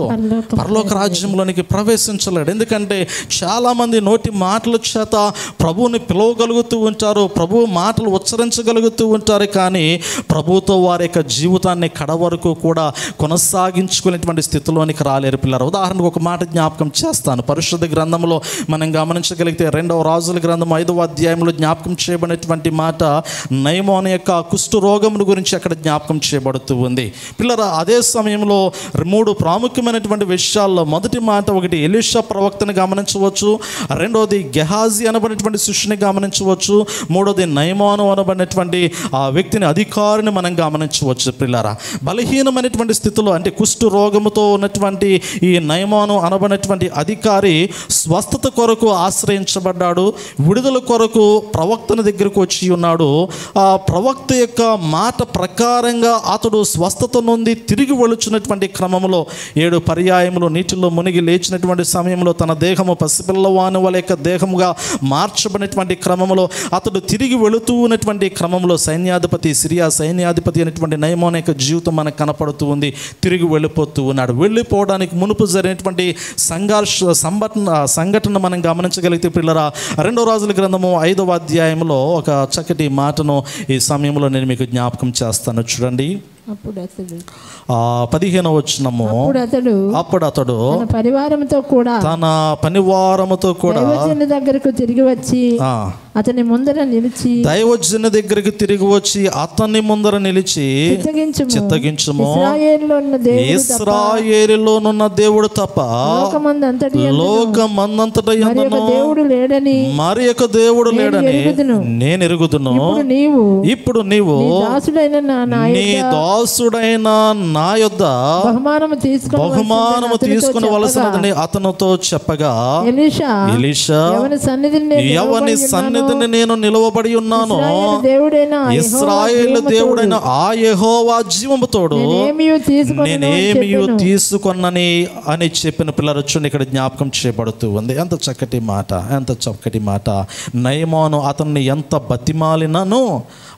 పరలోక రాజ్యంలోనికి ప్రవేశించలేడు. ఎందుకంటే చాలామంది నోటి మాటల చేత ప్రభువుని పిలవగలుగుతూ ఉంటారు, ప్రభువు మాటలు ఉచ్చరించగలుగుతూ ఉంటారు, కానీ ప్రభువుతో వారి యొక్క జీవితాన్ని కడవరకు కూడా కొనసాగించుకునేటువంటి స్థితిలోనికి రాలేరు పిల్లలు. ఉదాహరణకు ఒక మాట జ్ఞాపకం చేస్తాను. పరిశుద్ధ గ్రంథంలో మనం గమనించగలిగితే 2వ రాజుల గ్రంథం 5వ అధ్యాయంలో జ్ఞాపకం చేయబడినటువంటి మాట నయమాను యొక్క కుష్టు రోగమును గురించి అక్కడ జ్ఞాపకం చేయబడుతూ ఉంది పిల్లరా. అదే సమయంలో 3 ప్రాముఖ్యమైనటువంటి విషయాల్లో మొదటి మాట, ఒకటి ఎలీషా ప్రవక్తని గమనించవచ్చు, రెండోది గెహాజీ అనబడినటువంటి శిష్యుని గమనించవచ్చు, మూడోది నయమాను అనబడినటువంటి ఆ వ్యక్తిని, అధికారిని మనం గమనించవచ్చు పిల్లరా. బలహీనమైనటువంటి స్థితిలో, అంటే కుష్టు రోగముతో ఉన్నటువంటి ఈ నయమాను అనబడినటువంటి అధికారి స్వస్థత కొరకు ఆశ్రయించబడ్డాడు, విడుదల కొరకు ప్రవక్తని దగ్గరకు వచ్చి ఉన్నాడు. ఆ ప్రవక్త యొక్క మాట ప్రకారంగా అతడు స్వస్థత నుండి తిరిగి వెళుచున్నటువంటి క్రమంలో 7 పర్యాయములు నీటిలో మునిగి లేచినటువంటి సమయంలో తన దేహము పసిపిల్లవాని వాళ్ళ యొక్క దేహముగా మార్చబడినటువంటి క్రమంలో అతడు తిరిగి వెళుతూ ఉన్నటువంటి క్రమంలో సిరియా సైన్యాధిపతి అనేటువంటి నయమాను యొక్క జీవితం మనకు కనపడుతూ ఉంది. తిరిగి వెళ్ళిపోతూ ఉన్నాడు. వెళ్ళిపోవడానికి మునుపు జరిగినటువంటి సంఘటన మనం గమనించగలిగితే పిల్లరా, 2వ రాజుల గ్రంథము 5వ అధ్యాయంలో ఒక చక్కటి మాటను ఈ సమయంలో నేను మీకు జ్ఞాపకం చేస్తాను. చూడండి, అప్పుడు అతడు 15వ వచనము, అప్పుడు అతడు తన పరివారముతో కూడా దైవజనుని దగ్గరకు తిరిగి వచ్చి అతని ముందర నిలిచి, దైవజనుని దగ్గరికి తిరిగి వచ్చి అతని ముందర నిలిచి, చిత్తగించుము, ఇశ్రాయేలులోనున్న దేవుడు తప్ప లోకమందంతటా దేవుడు లేడని మరి యొక్క దేవుడు లేడని నేను ఎరుగుదును. ఇప్పుడు నీవు నీ దాసుడైన నా యొద్ద బహుమానము తీసుకునవలసినదని అతనితో చెప్పగా, ఎలీషా ఎవని సన్నిధిని నేను నిలవబడి ఉన్నాను, ఇశ్రాయేలు దేవుడైన ఆ యెహోవా జీవముతోడు నేనేమియు తీసుకొనని అని చెప్పిన పిల్లరొచ్చుని ఇక్కడ జ్ఞాపకం చేయబడుతూ ఉంది. ఎంత చక్కటి మాట, ఎంత చక్కటి మాట. నయమాను అతన్ని ఎంత బతిమాలినను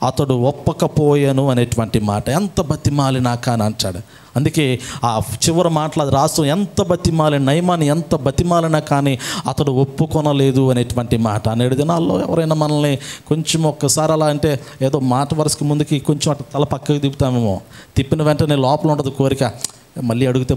అతడు ఒప్పకపోయాను అనేటువంటి మాట. ఎంత బతిమాలినా కానీ అంటాడు. అందుకే ఆ చివరి మాటలు అది రాస్తూ, ఎంత నయమాని ఎంత బతిమాలినా కానీ అతడు ఒప్పుకొనలేదు అనేటువంటి మాట. నేడు దినాల్లో ఎవరైనా మనల్ని కొంచెం ఒక్కసారి అలా అంటే ఏదో మాట వరుసకి ముందుకి కొంచెం అటు తల పక్కకి తిప్పుతామేమో, తిప్పిన వెంటనే లోపల ఉంటుంది కోరిక, మళ్ళీ అడిగితే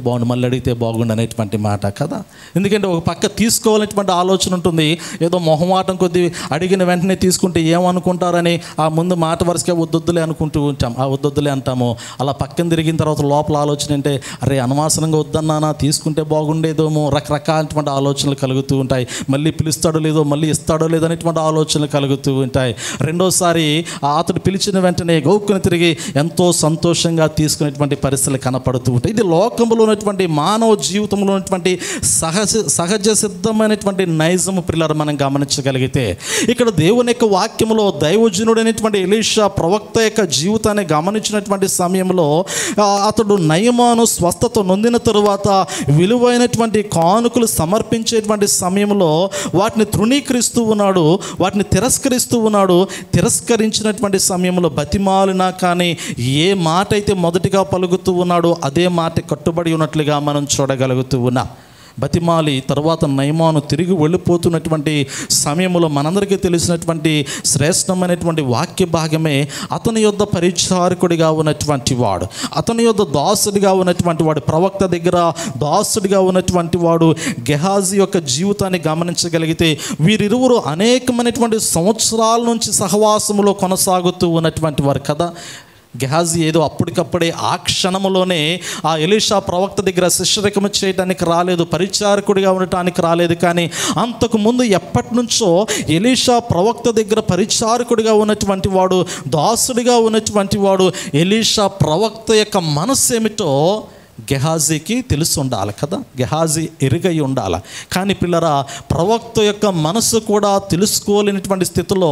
బాగుండు అనేటువంటి మాట కదా. ఎందుకంటే ఒక పక్క తీసుకోవాలనేటువంటి ఆలోచన ఉంటుంది, ఏదో మొహమాటం కొద్ది అడిగిన వెంటనే తీసుకుంటే ఏమనుకుంటారని ఆ ముందు మాట వరుసగా వద్దొద్దులే అనుకుంటూ ఉంటాం, ఆ వద్దొద్దులే అంటాము. అలా పక్కన తిరిగిన తర్వాత లోపల ఆలోచన అంటే అరే అనవసరంగా వద్దన్నానా, తీసుకుంటే బాగుండేదేమో, రకరకాలటువంటి ఆలోచనలు కలుగుతూ ఉంటాయి. మళ్ళీ పిలుస్తాడో లేదో, మళ్ళీ ఇస్తాడో లేదో అనేటువంటి ఆలోచనలు కలుగుతూ ఉంటాయి. రెండోసారి అతడు పిలిచిన వెంటనే గౌక్కుని తిరిగి ఎంతో సంతోషంగా తీసుకునేటువంటి పరిస్థితులు కనపడుతూ ఉంటాయి. ఇది లోకంలో ఉన్నటువంటి మానవ జీవితంలో ఉన్నటువంటి సహజ సిద్ధమైనటువంటి నైజము పిల్లలు మనం గమనించగలిగితే, ఇక్కడ దేవుని యొక్క వాక్యంలో దైవజనుడైనటువంటి ఎలీషా ప్రవక్త యొక్క జీవితాన్ని గమనించినటువంటి సమయంలో అతడు నయమాను స్వస్థత నొందిన తరువాత విలువైనటువంటి కానుకలు సమర్పించేటువంటి సమయంలో వాటిని తృణీకరిస్తూ ఉన్నాడు, వాటిని తిరస్కరిస్తూ ఉన్నాడు. తిరస్కరించినటువంటి సమయంలో బతిమాలినా కానీ ఏ మాట అయితే మొదటిగా పలుకుతూ ఉన్నాడో అదే మాట కట్టుబడి ఉన్నట్లుగా మనం చూడగలుగుతూ ఉన్నాం. బతిమాలి తర్వాత నయమాను తిరిగి వెళ్ళిపోతున్నటువంటి సమయంలో మనందరికీ తెలిసినటువంటి శ్రేష్టమైనటువంటి వాక్య భాగమే, అతని యొద్ద పరిచారకుడిగా ఉన్నటువంటి వాడు, అతని యొద్ద దాసుడిగా ఉన్నటువంటి వాడు, ప్రవక్త దగ్గర దాసుడిగా ఉన్నటువంటి వాడు గెహాజీ యొక్క జీవితాన్ని గమనించగలిగితే వీరిరువురు అనేకమైనటువంటి సంవత్సరాల నుంచి సహవాసములో కొనసాగుతూ ఉన్నటువంటి వారు కదా. గెహాజీ ఏదో అప్పటికప్పుడే ఆ క్షణంలోనే ఆ ఎలీషా ప్రవక్త దగ్గర శిష్యరికము చేయడానికి రాలేదు, పరిచారకుడిగా ఉండటానికి రాలేదు. కానీ అంతకు ముందు ఎప్పటి నుంచో ఎలీషా ప్రవక్త దగ్గర పరిచారకుడిగా ఉన్నటువంటి వాడు, దాసుడిగా ఉన్నటువంటి వాడు. ఎలీషా ప్రవక్త యొక్క మనస్సు ఏమిటో గెహాజీకి తెలిసి ఉండాలి కదా, గెహాజీ ఎరుగై ఉండాలి. కానీ పిల్లరా, ప్రవక్త యొక్క మనసు కూడా తెలుసుకోలేనటువంటి స్థితిలో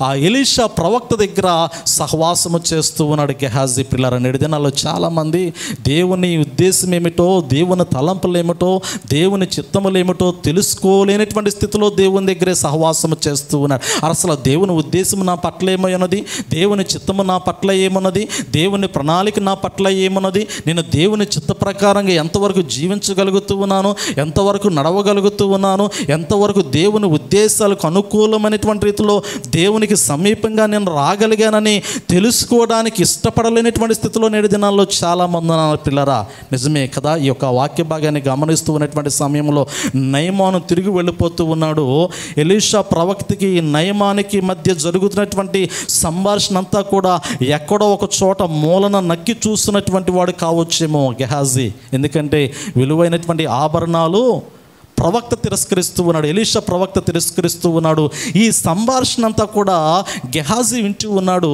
ఆ ఎలీషా ప్రవక్త దగ్గర సహవాసము చేస్తూ ఉన్నాడు గెహాజీ. పిల్లరా, నేటి దినాల్లో చాలామంది దేవుని ఉద్దేశం ఏమిటో, దేవుని తలంపులు ఏమిటో, దేవుని చిత్తములు ఏమిటో తెలుసుకోలేనటువంటి స్థితిలో దేవుని దగ్గరే సహవాసము చేస్తూ ఉన్నారు. అసలు దేవుని ఉద్దేశం నా పట్ల ఏమన్నది, దేవుని చిత్తము నా పట్ల ఏమన్నది, దేవుని ప్రణాళిక నా పట్ల ఏమన్నది, నేను దేవుని చిత్త ప్రకారంగా ఎంతవరకు జీవించగలుగుతూ ఉన్నాను, ఎంతవరకు నడవగలుగుతూ ఉన్నాను, ఎంతవరకు దేవుని ఉద్దేశాలకు అనుకూలమైనటువంటి రీతిలో దేవునికి సమీపంగా నేను రాగలిగానని తెలుసుకోవడానికి ఇష్టపడలేనటువంటి స్థితిలో నేటి దినాల్లో చాలామంది ఉన్నారు పిల్లరా. నిజమే కదా. ఈ యొక్క వాక్య భాగాన్ని గమనిస్తూ ఉన్నటువంటి సమయంలో నయమాను తిరిగి వెళ్ళిపోతూ ఉన్నాడు. ఎలీషా ప్రవక్తకి నయమానికి మధ్య జరుగుతున్నటువంటి సంభాషణ అంతా కూడా ఎక్కడో ఒక చోట మూలన నక్కి చూస్తున్నటువంటి వాడు కావచ్చేమో గెహాజీ. ఎందుకంటే విలువైనటువంటి ఆభరణాలు ప్రవక్త తిరస్కరిస్తూ ఉన్నాడు, ఎలీషా ప్రవక్త తిరస్కరిస్తూ ఉన్నాడు. ఈ సంభాషణ అంతా కూడా గెహాజీ వింటూ ఉన్నాడు.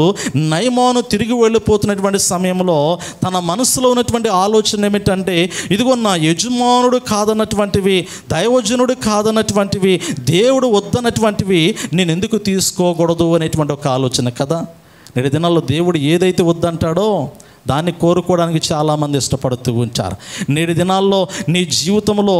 నయమాను తిరిగి వెళ్ళిపోతున్నటువంటి సమయంలో తన మనసులో ఉన్నటువంటి ఆలోచన ఏమిటంటే, ఇదిగో నా యజమానుడు కాదన్నటువంటివి, దైవజనుడు కాదన్నటువంటివి, దేవుడు వద్దన్నటువంటివి నేను ఎందుకు తీసుకోకూడదు అనేటువంటి ఒక ఆలోచన కదా. నేటి దినాల్లో దేవుడు ఏదైతే వద్దంటాడో దాన్ని కోరుకోవడానికి చాలామంది ఇష్టపడుతూ ఉంటారు. నేటి దినాల్లో నీ జీవితంలో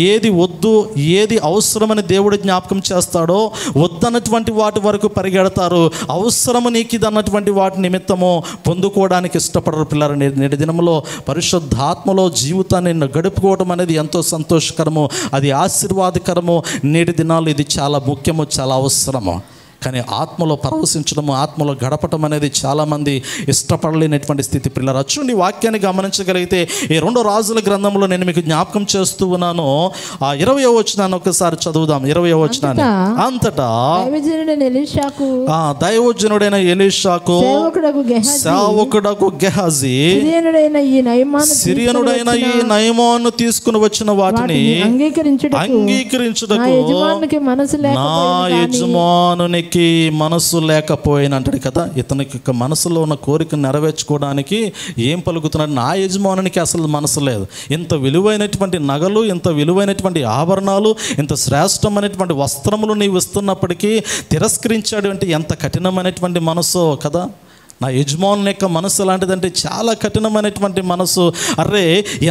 ఏది వద్దు, ఏది అవసరమని దేవుడు జ్ఞాపకం చేస్తాడో వద్దన్నటువంటి వాటి వరకు పరిగెడతారు. అవసరము నీకు ఇది అన్నటువంటి వాటి నిమిత్తము పొందుకోవడానికి ఇష్టపడరు పిల్లలు. నేటి దినంలో పరిశుద్ధాత్మలో జీవితాన్ని గడుపుకోవడం అనేది ఎంతో సంతోషకరము, అది ఆశీర్వాదకరము. నేటి దినాల్లో ఇది చాలా ముఖ్యము, చాలా అవసరము. కానీ ఆత్మలో పరవశించడము, ఆత్మలో గడపటం అనేది చాలామంది ఇష్టపడలేనటువంటి స్థితి పిల్లలు. చూడండి, వాక్యాన్ని గమనించగలిగితే ఈ 2 రాజుల గ్రంథంలో నేను మీకు జ్ఞాపకం చేస్తూ ఉన్నాను. ఆ 20వ వచనాన్ని ఒకసారి చదువుదాం. 20వ వచనాన్ని. అంతటా దైవజనుడైన ఎలీషాకు సేవకుడకు గెహాజీ సిరియనుడైన ఈ నయమాను తీసుకుని వచ్చిన వాటిని అంగీకరించుటకు నా యజమానునికి మనసు లేకపోయిన అంటాడు కదా. ఇతనికి మనసులో ఉన్న కోరిక నెరవేర్చుకోవడానికి ఏం పలుకుతున్నాడు, నా యజమానునికి అసలు మనసు లేదు. ఇంత విలువైనటువంటి నగలు, ఇంత విలువైనటువంటి ఆభరణాలు, ఇంత శ్రేష్టమైనటువంటి వస్త్రములు నీవు ఇస్తున్నప్పటికీ తిరస్కరించాడు అంటే ఎంత కఠినమైనటువంటి మనసు కదా. నా యజమానుని యొక్క మనసు ఎలాంటిదంటే చాలా కఠినమైనటువంటి మనసు. అరే,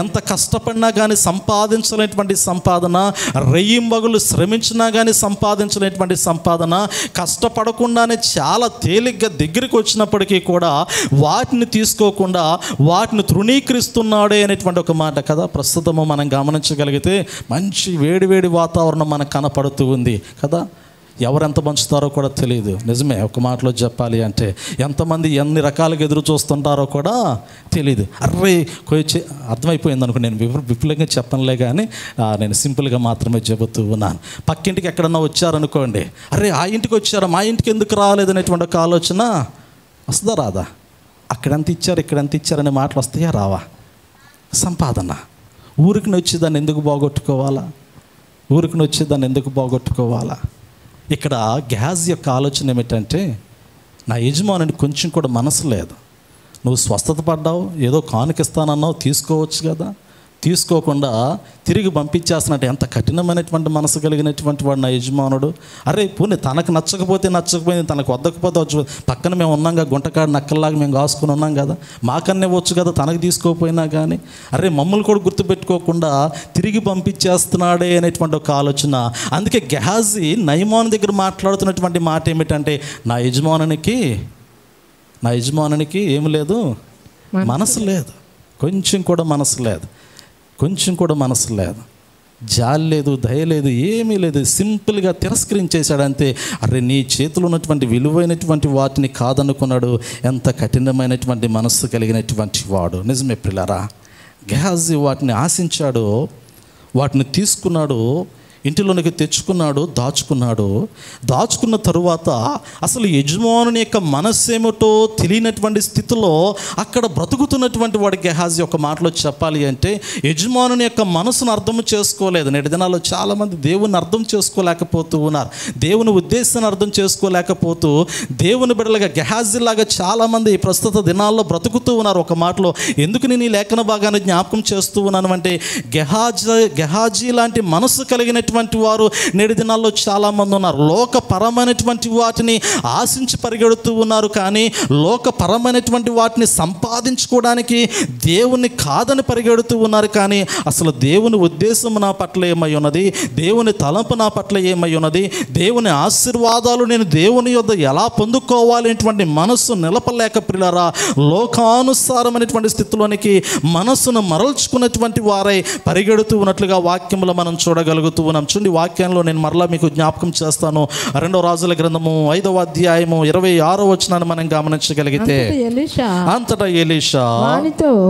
ఎంత కష్టపడినా కానీ సంపాదించలేనటువంటి సంపాదన, రెయ్యింబగులు శ్రమించినా కానీ సంపాదించలేనటువంటి సంపాదన, కష్టపడకుండానే చాలా తేలిగ్గా దగ్గరికి వచ్చినప్పటికీ కూడా వాటిని తీసుకోకుండా వాటిని తృణీకరిస్తున్నాడే అనేటువంటి ఒక మాట కదా. ప్రస్తుతము మనం గమనించగలిగితే మంచి వేడివేడి వాతావరణం మనకు కనపడుతూ ఉంది కదా. ఎవరెంత పంచుతారో కూడా తెలియదు. నిజమే, ఒక మాటలో చెప్పాలి అంటే ఎంతమంది ఎన్ని రకాలుగా ఎదురు చూస్తుంటారో కూడా తెలియదు. అర్రే కొంచెం అర్థమైపోయింది అనుకో, నేను విపులంగా చెప్పనులే కానీ నేను సింపుల్గా మాత్రమే చెబుతూ ఉన్నాను. పక్కింటికి ఎక్కడన్నా వచ్చారనుకోండి, అరే ఆ ఇంటికి వచ్చారా, మా ఇంటికి ఎందుకు రాలేదనేటువంటి ఒక ఆలోచన వస్తుందా రాదా? అక్కడెంత ఇచ్చారు ఇక్కడెంత ఇచ్చారనే మాటలు వస్తాయా రావా? సంపాదన ఊరికి వచ్చి దాన్ని ఎందుకు బాగొట్టుకోవాలా? ఊరికి వచ్చి దాన్ని ఎందుకు బాగొట్టుకోవాలా? ఇక్కడ గెహాజీ యొక్క ఆలోచన ఏమిటంటే, నా యజమానునికి కొంచెం కూడా మనసు లేదు. నువ్వు స్వస్థత పడ్డావు, ఏదో కానుకిస్తానన్నావు, తీసుకోవచ్చు కదా, తీసుకోకుండా తిరిగి పంపించేస్తున్నట్టు ఎంత కఠినమైనటువంటి మనసు కలిగినటువంటి వాడు నా యజమానుడు. అరే పోనీ తనకు నచ్చకపోయింది, తనకు వద్దకపోతే వచ్చు, పక్కన మేము ఉన్నాం కదా, గుంటకాడు నక్కల్లాగా మేము కాసుకుని ఉన్నాం కదా, మాకన్నే వచ్చు కదా తనకు తీసుకోకపోయినా కానీ. అరే మమ్మల్ని కూడా గుర్తుపెట్టుకోకుండా తిరిగి పంపించేస్తున్నాడే అనేటువంటి ఒక ఆలోచన. అందుకే గెహాజీ నయమాను దగ్గర మాట్లాడుతున్నటువంటి మాట ఏమిటంటే, నా యజమానునికి ఏమి లేదు, మనసు లేదు, కొంచెం కూడా మనసు లేదు, కొంచెం కూడా మనసు లేదు, జాలి లేదు, దయ లేదు, ఏమీ లేదు. సింపుల్గా తిరస్కరించేశాడు అంతే. అరే నీ చేతిలో ఉన్నటువంటి విలువైనటువంటి వాటిని కాదనుకున్నాడు. ఎంత కఠినమైనటువంటి మనస్సు కలిగినటువంటి వాడు. నిజమే ప్రియులారా, గెహాజీ వాటిని ఆశించాడు, వాటిని తీసుకున్నాడు, ఇంటిలోనికి తెచ్చుకున్నాడు, దాచుకున్న తరువాత అసలు యజమానుని యొక్క మనస్సేమిటో తెలియనటువంటి స్థితిలో అక్కడ బ్రతుకుతున్నటువంటి వాడు గెహాజీ. ఒక మాటలో చెప్పాలి అంటే యజమానుని యొక్క మనసును అర్థం చేసుకోలేదు. నేటి దినాల్లో చాలామంది దేవుని అర్థం చేసుకోలేకపోతూ ఉన్నారు, దేవుని ఉద్దేశాన్ని అర్థం చేసుకోలేకపోతూ దేవుని బిడ్డలుగా గెహాజీలాగా చాలామంది ప్రస్తుత దినాల్లో బ్రతుకుతూ ఉన్నారు. ఒక మాటలో ఎందుకు నేను ఈ లేఖన భాగాన్ని జ్ఞాపకం చేస్తూ ఉన్నాను అంటే, గెహాజీ లాంటి మనసు కలిగినటువంటి వారు నేటి దినాల్లో చాలామంది ఉన్నారు. లోకపరమైనటువంటి వాటిని ఆశించి పరిగెడుతూ ఉన్నారు, కానీ లోకపరమైనటువంటి వాటిని సంపాదించుకోవడానికి దేవుని కాదని పరిగెడుతూ ఉన్నారు. కానీ అసలు దేవుని ఉద్దేశం నా పట్ల ఏమై ఉన్నది, దేవుని తలంపు నా పట్ల ఏమై ఉన్నది, దేవుని ఆశీర్వాదాలు నేను దేవుని యొద్ద ఎలా పొందుకోవాలి అనేటువంటి మనస్సు నిలపలేక ప్రియులారా లోకానుసారమైనటువంటి స్థితిలోనికి మనస్సును మరల్చుకున్నటువంటి వారై పరిగెడుతూ ఉన్నట్లుగా వాక్యంలో మనం చూడగలుగుతూ ఉన్నాం. చూడండి, వాక్యంలో నేను మరలా మీకు జ్ఞాపకం చేస్తాను. 2వ రాజుల గ్రంథము 5వ అధ్యాయము 26వ వచనాన్ని మనం గమనించగలిగితే, అంతటా ఎలీషా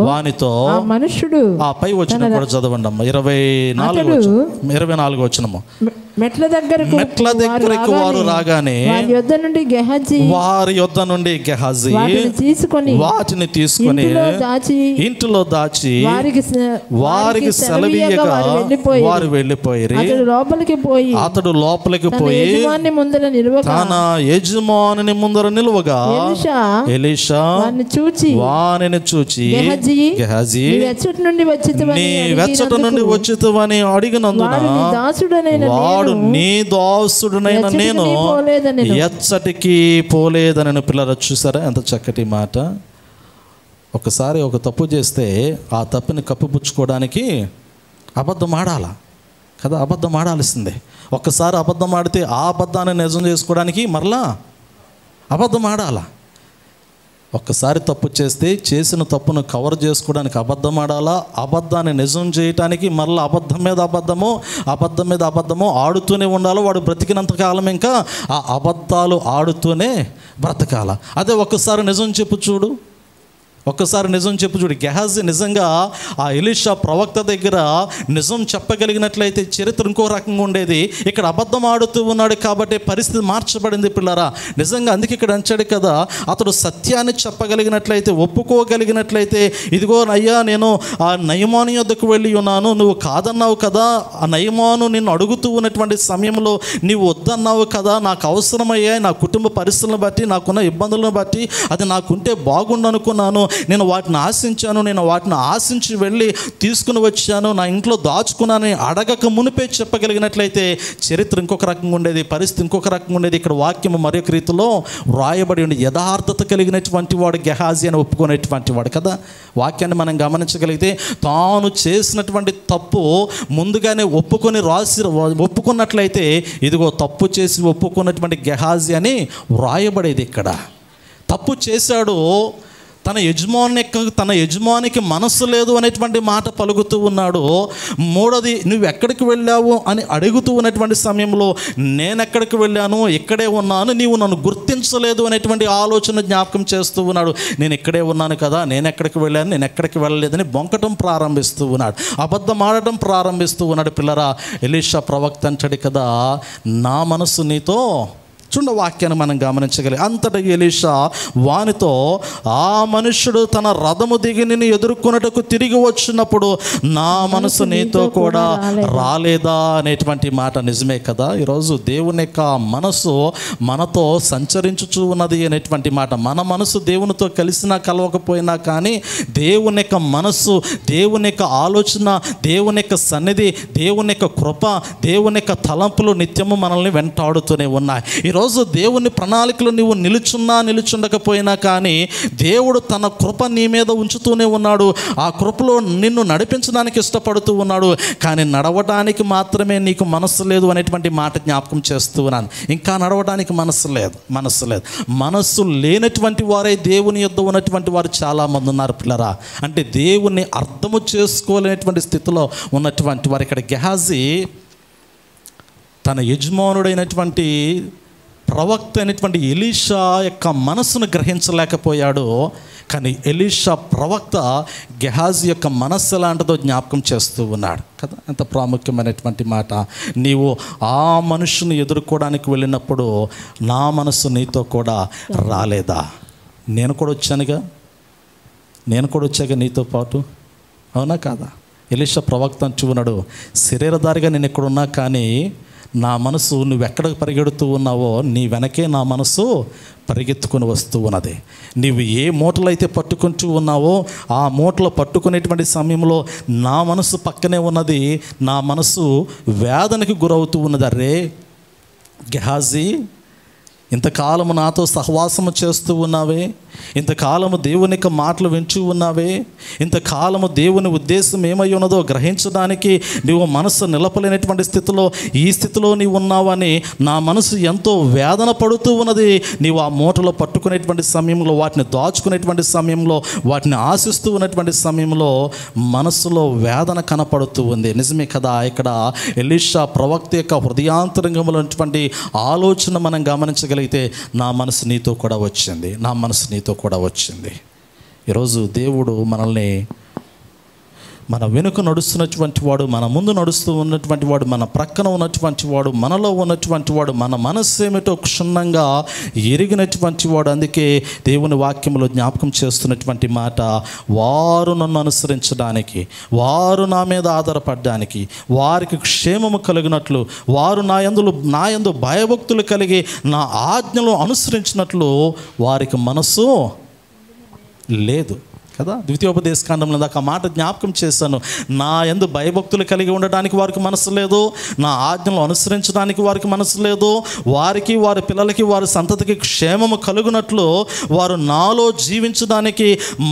వానితో మనుషుడు, ఆ పై వచనం కూడా చదవండి అమ్మ, 24వ వచనము. మెట్ల దగ్గరకు వారు రాగానే వారి యొద్ద నుండి గెహాజీ వాటిని తీసుకొని ఇంటిలో దాచి వారికి సెలవీయగా వారు వెళ్ళిపోయి అతడు లోపలికి పోయి తన యజమానుని ముందర నిలువగా ఎలీషా వానిని చూచి గెహాజీ నీ వెచ్చట నుండి వచ్చితవని అడిగినందున వాడు నీ దాసుడునైన నేను ఎచ్చటికి పోలేదని. పిల్లలు చూసారా ఎంత చక్కటి మాట. ఒకసారి ఒక తప్పు చేస్తే ఆ తప్పుని కప్పిపుచ్చుకోవడానికి అబద్ధం ఆడాలా కదా, అబద్ధం ఆడాల్సిందే. ఒక్కసారి అబద్ధం ఆడితే ఆ అబద్ధాన్ని నిజం చేసుకోవడానికి మరలా అబద్ధం ఆడాలా. ఒక్కసారి తప్పు చేస్తే చేసిన తప్పును కవర్ చేసుకోవడానికి అబద్ధం ఆడాలా, అబద్ధాన్ని నిజం చేయటానికి మరలా అబద్ధం మీద అబద్ధము ఆడుతూనే ఉండాలి. వాడు బ్రతికినంతకాలం ఇంకా ఆ అబద్ధాలు ఆడుతూనే బ్రతకాల. అదే ఒక్కసారి నిజం చెప్పు చూడు, గెహాజీ నిజంగా ఆ ఎలీషా ప్రవక్త దగ్గర నిజం చెప్పగలిగినట్లయితే చరిత్ర ఇంకో రకంగా ఉండేది. ఇక్కడ అబద్ధం ఆడుతూ ఉన్నాడు కాబట్టి పరిస్థితి మార్చబడింది పిల్లరా. నిజంగా అందుకే ఇక్కడ అంచాడు కదా, అతడు సత్యాన్ని చెప్పగలిగినట్లయితే, ఒప్పుకోగలిగినట్లయితే, ఇదిగో అయ్యా నేను ఆ నయమాను యొద్దకు వెళ్ళి ఉన్నాను, నువ్వు కాదన్నావు కదా, ఆ నయమాను నిన్ను అడుగుతూ ఉన్నటువంటి సమయంలో నీవు వద్దన్నావు కదా, నాకు అవసరమయ్యాయి, నా కుటుంబ పరిస్థితులను బట్టి, నాకున్న ఇబ్బందులను బట్టి అది నాకుంటే బాగుండు అనుకున్నాను, నేను వాటిని ఆశించి వెళ్ళి తీసుకుని వచ్చాను, నా ఇంట్లో దాచుకున్నాను అడగక మునిపే చెప్పగలిగినట్లయితే చరిత్ర ఇంకొక రకంగా ఉండేది, పరిస్థితి ఇంకొక రకంగా ఉండేది. ఇక్కడ వాక్యం మరొక రీతిలో వ్రాయబడి ఉండి యథార్థత కలిగినటువంటి వాడు గెహాజీ అని ఒప్పుకునేటువంటి వాడు కదా. వాక్యాన్ని మనం గమనించగలిగితే తాను చేసినటువంటి తప్పు ముందుగానే ఒప్పుకున్నట్లయితే ఇదిగో తప్పు చేసి ఒప్పుకున్నటువంటి గెహాజీ అని వ్రాయబడేది. ఇక్కడ తప్పు చేశాడు, తన యజమానికి మనస్సు లేదు అనేటువంటి మాట పలుకుతూ ఉన్నాడు. మూడోది, నువ్వు ఎక్కడికి వెళ్ళావు అని అడుగుతూ ఉన్నటువంటి సమయంలో నేను ఎక్కడికి వెళ్ళాను, ఇక్కడే ఉన్నాను, నీవు నన్ను గుర్తించలేదు అనేటువంటి ఆలోచన జ్ఞాపకం చేస్తూ ఉన్నాడు. నేను ఇక్కడే ఉన్నాను కదా, నేను ఎక్కడికి వెళ్ళాను, నేను ఎక్కడికి వెళ్ళలేదని బొంకటం ప్రారంభిస్తూ ఉన్నాడు, అబద్ధం ఆడటం ప్రారంభిస్తూ ఉన్నాడు. పిల్లరా, ఎలీషా ప్రవక్త అంటాడు కదా, నా మనసు నీతో, చూడ వాక్యాన్ని మనం గమనించగలి. అంతటా ఎలీషా వానితో, ఆ మనుష్యుడు తన రథము దిగి నిన్ను ఎదుర్కొన్నటకు తిరిగి వచ్చినప్పుడు నా మనసు నీతో కూడా రాలేదా అనేటువంటి మాట నిజమే కదా. ఈరోజు దేవుని యొక్క మనసు మనతో సంచరించుచూ ఉన్నది అనేటువంటి మాట. మన మనసు దేవునితో కలిసినా కలవకపోయినా కానీ దేవుని యొక్క మనస్సు, దేవుని యొక్క ఆలోచన, దేవుని యొక్క సన్నిధి, దేవుని యొక్క కృప, దేవుని యొక్క తలంపులు నిత్యము మనల్ని వెంటాడుతూనే ఉన్నాయి. ఈరోజు దేవుని ప్రణాళికలు నువ్వు నిలుచుండకపోయినా కానీ దేవుడు తన కృప నీ మీద ఉంచుతూనే ఉన్నాడు. ఆ కృపలో నిన్ను నడిపించడానికి ఇష్టపడుతూ ఉన్నాడు. కానీ నడవడానికి మాత్రమే నీకు మనస్సు లేదు అనేటువంటి మాట జ్ఞాపకం చేస్తూ ఉన్నాను. ఇంకా నడవడానికి మనస్సు లేదు. మనస్సు లేనటువంటి వారే దేవుని యొద్ద ఉన్నటువంటి వారు చాలామంది ఉన్నారు పిల్లరా. అంటే దేవుణ్ణి అర్థము చేసుకోలేనటువంటి స్థితిలో ఉన్నటువంటి వారు. ఇక్కడ గెహాజీ తన యజమానుడైనటువంటి ప్రవక్త అయినటువంటి ఎలీషా యొక్క మనస్సును గ్రహించలేకపోయాడు. కానీ ఎలీషా ప్రవక్త గెహాజీ యొక్క మనస్సు ఎలాంటిదో జ్ఞాపకం చేస్తూ ఉన్నాడు కదా. ఎంత ప్రాముఖ్యమైనటువంటి మాట. నీవు ఆ మనుషుని ఎదుర్కోవడానికి వెళ్ళినప్పుడు నా మనస్సు నీతో కూడా రాలేదా? నేను కూడా వచ్చాగా నీతో పాటు, అవునా కాదా? ఎలీషా ప్రవక్త అంటూ ఉన్నాడు, శరీరధారిగా నేను ఎక్కడున్నా కానీ నా మనసు నువ్వెక్కడికి పరిగెడుతూ ఉన్నావో నీ వెనకే నా మనసు పరిగెత్తుకుని వస్తూ ఉన్నది. నీవు ఏ మూటలు అయితే పట్టుకుంటూ ఉన్నావో ఆ మూటలు పట్టుకునేటువంటి సమయంలో నా మనసు పక్కనే ఉన్నది. నా మనసు వేదనకి గురవుతూ ఉన్నది. అరే గెహాజీ, ఇంతకాలము నాతో సహవాసము చేస్తూ ఉన్నావే, ఇంతకాలము దేవుని యొక్క మాటలు వింటూ ఉన్నావే, ఇంతకాలము దేవుని ఉద్దేశం ఏమై ఉన్నదో గ్రహించడానికి నీవు మనసు నిలపలేనటువంటి స్థితిలో, ఈ స్థితిలో నీవు ఉన్నావని నా మనసు ఎంతో వేదన పడుతూ ఉన్నది. నీవు ఆ మూటలో పట్టుకునేటువంటి సమయంలో, వాటిని దాచుకునేటువంటి సమయంలో, వాటిని ఆశిస్తూ ఉన్నటువంటి సమయంలో మనసులో వేదన కనపడుతూ ఉంది. నిజమే కదా. ఇక్కడ ఎలీషా ప్రవక్త యొక్క హృదయాంతరంగంలో ఉన్నటువంటి ఆలోచన మనం గమనించగలిగితే, నా మనసు నీతో కూడా వచ్చింది, నా మనసు నీతో కూడా వచ్చింది. ఈరోజు దేవుడు మనల్ని, మన వెనుక నడుస్తున్నటువంటి వాడు, మన ముందు నడుస్తూ ఉన్నటువంటి వాడు, మన ప్రక్కన ఉన్నటువంటి వాడు, మనలో ఉన్నటువంటి వాడు, మన మనస్సు ఏమిటో క్షుణ్ణంగా ఎరిగినటువంటి వాడు. అందుకే దేవుని వాక్యంలో జ్ఞాపకం చేస్తున్నటువంటి మాట, వారు నన్ను అనుసరించడానికి, వారు నా మీద ఆధారపడడానికి, వారికి క్షేమము కలిగినట్లు, వారు నా యందు భయభక్తులు కలిగి నా ఆజ్ఞలు అనుసరించినట్లు వారికి మనస్సు లేదు కదా. ద్వితీయోపదేశకాండంలో దాకా ఆ మాట జ్ఞాపకం చేశాను. నా యందు భయభక్తులు కలిగి ఉండడానికి వారికి మనసు లేదు, నా ఆజ్ఞలు అనుసరించడానికి వారికి మనసు లేదు, వారికి, వారి పిల్లలకి, వారి సంతతికి క్షేమము కలుగునట్లు వారు నాలో జీవించడానికి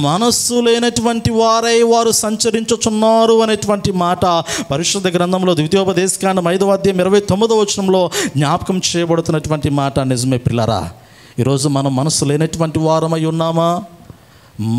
మనస్సు లేనటువంటి వారై వారు సంచరించుచున్నారు అనేటువంటి మాట పరిశుద్ధ గ్రంథంలో ద్వితీయోపదేశకాండం 5వ అధ్యాయం 29వ వచనంలో జ్ఞాపకం చేయబడుతున్నటువంటి మాట. నిజమే పిల్లరా, ఈరోజు మనం మనసు లేనటువంటి వారమై ఉన్నామా,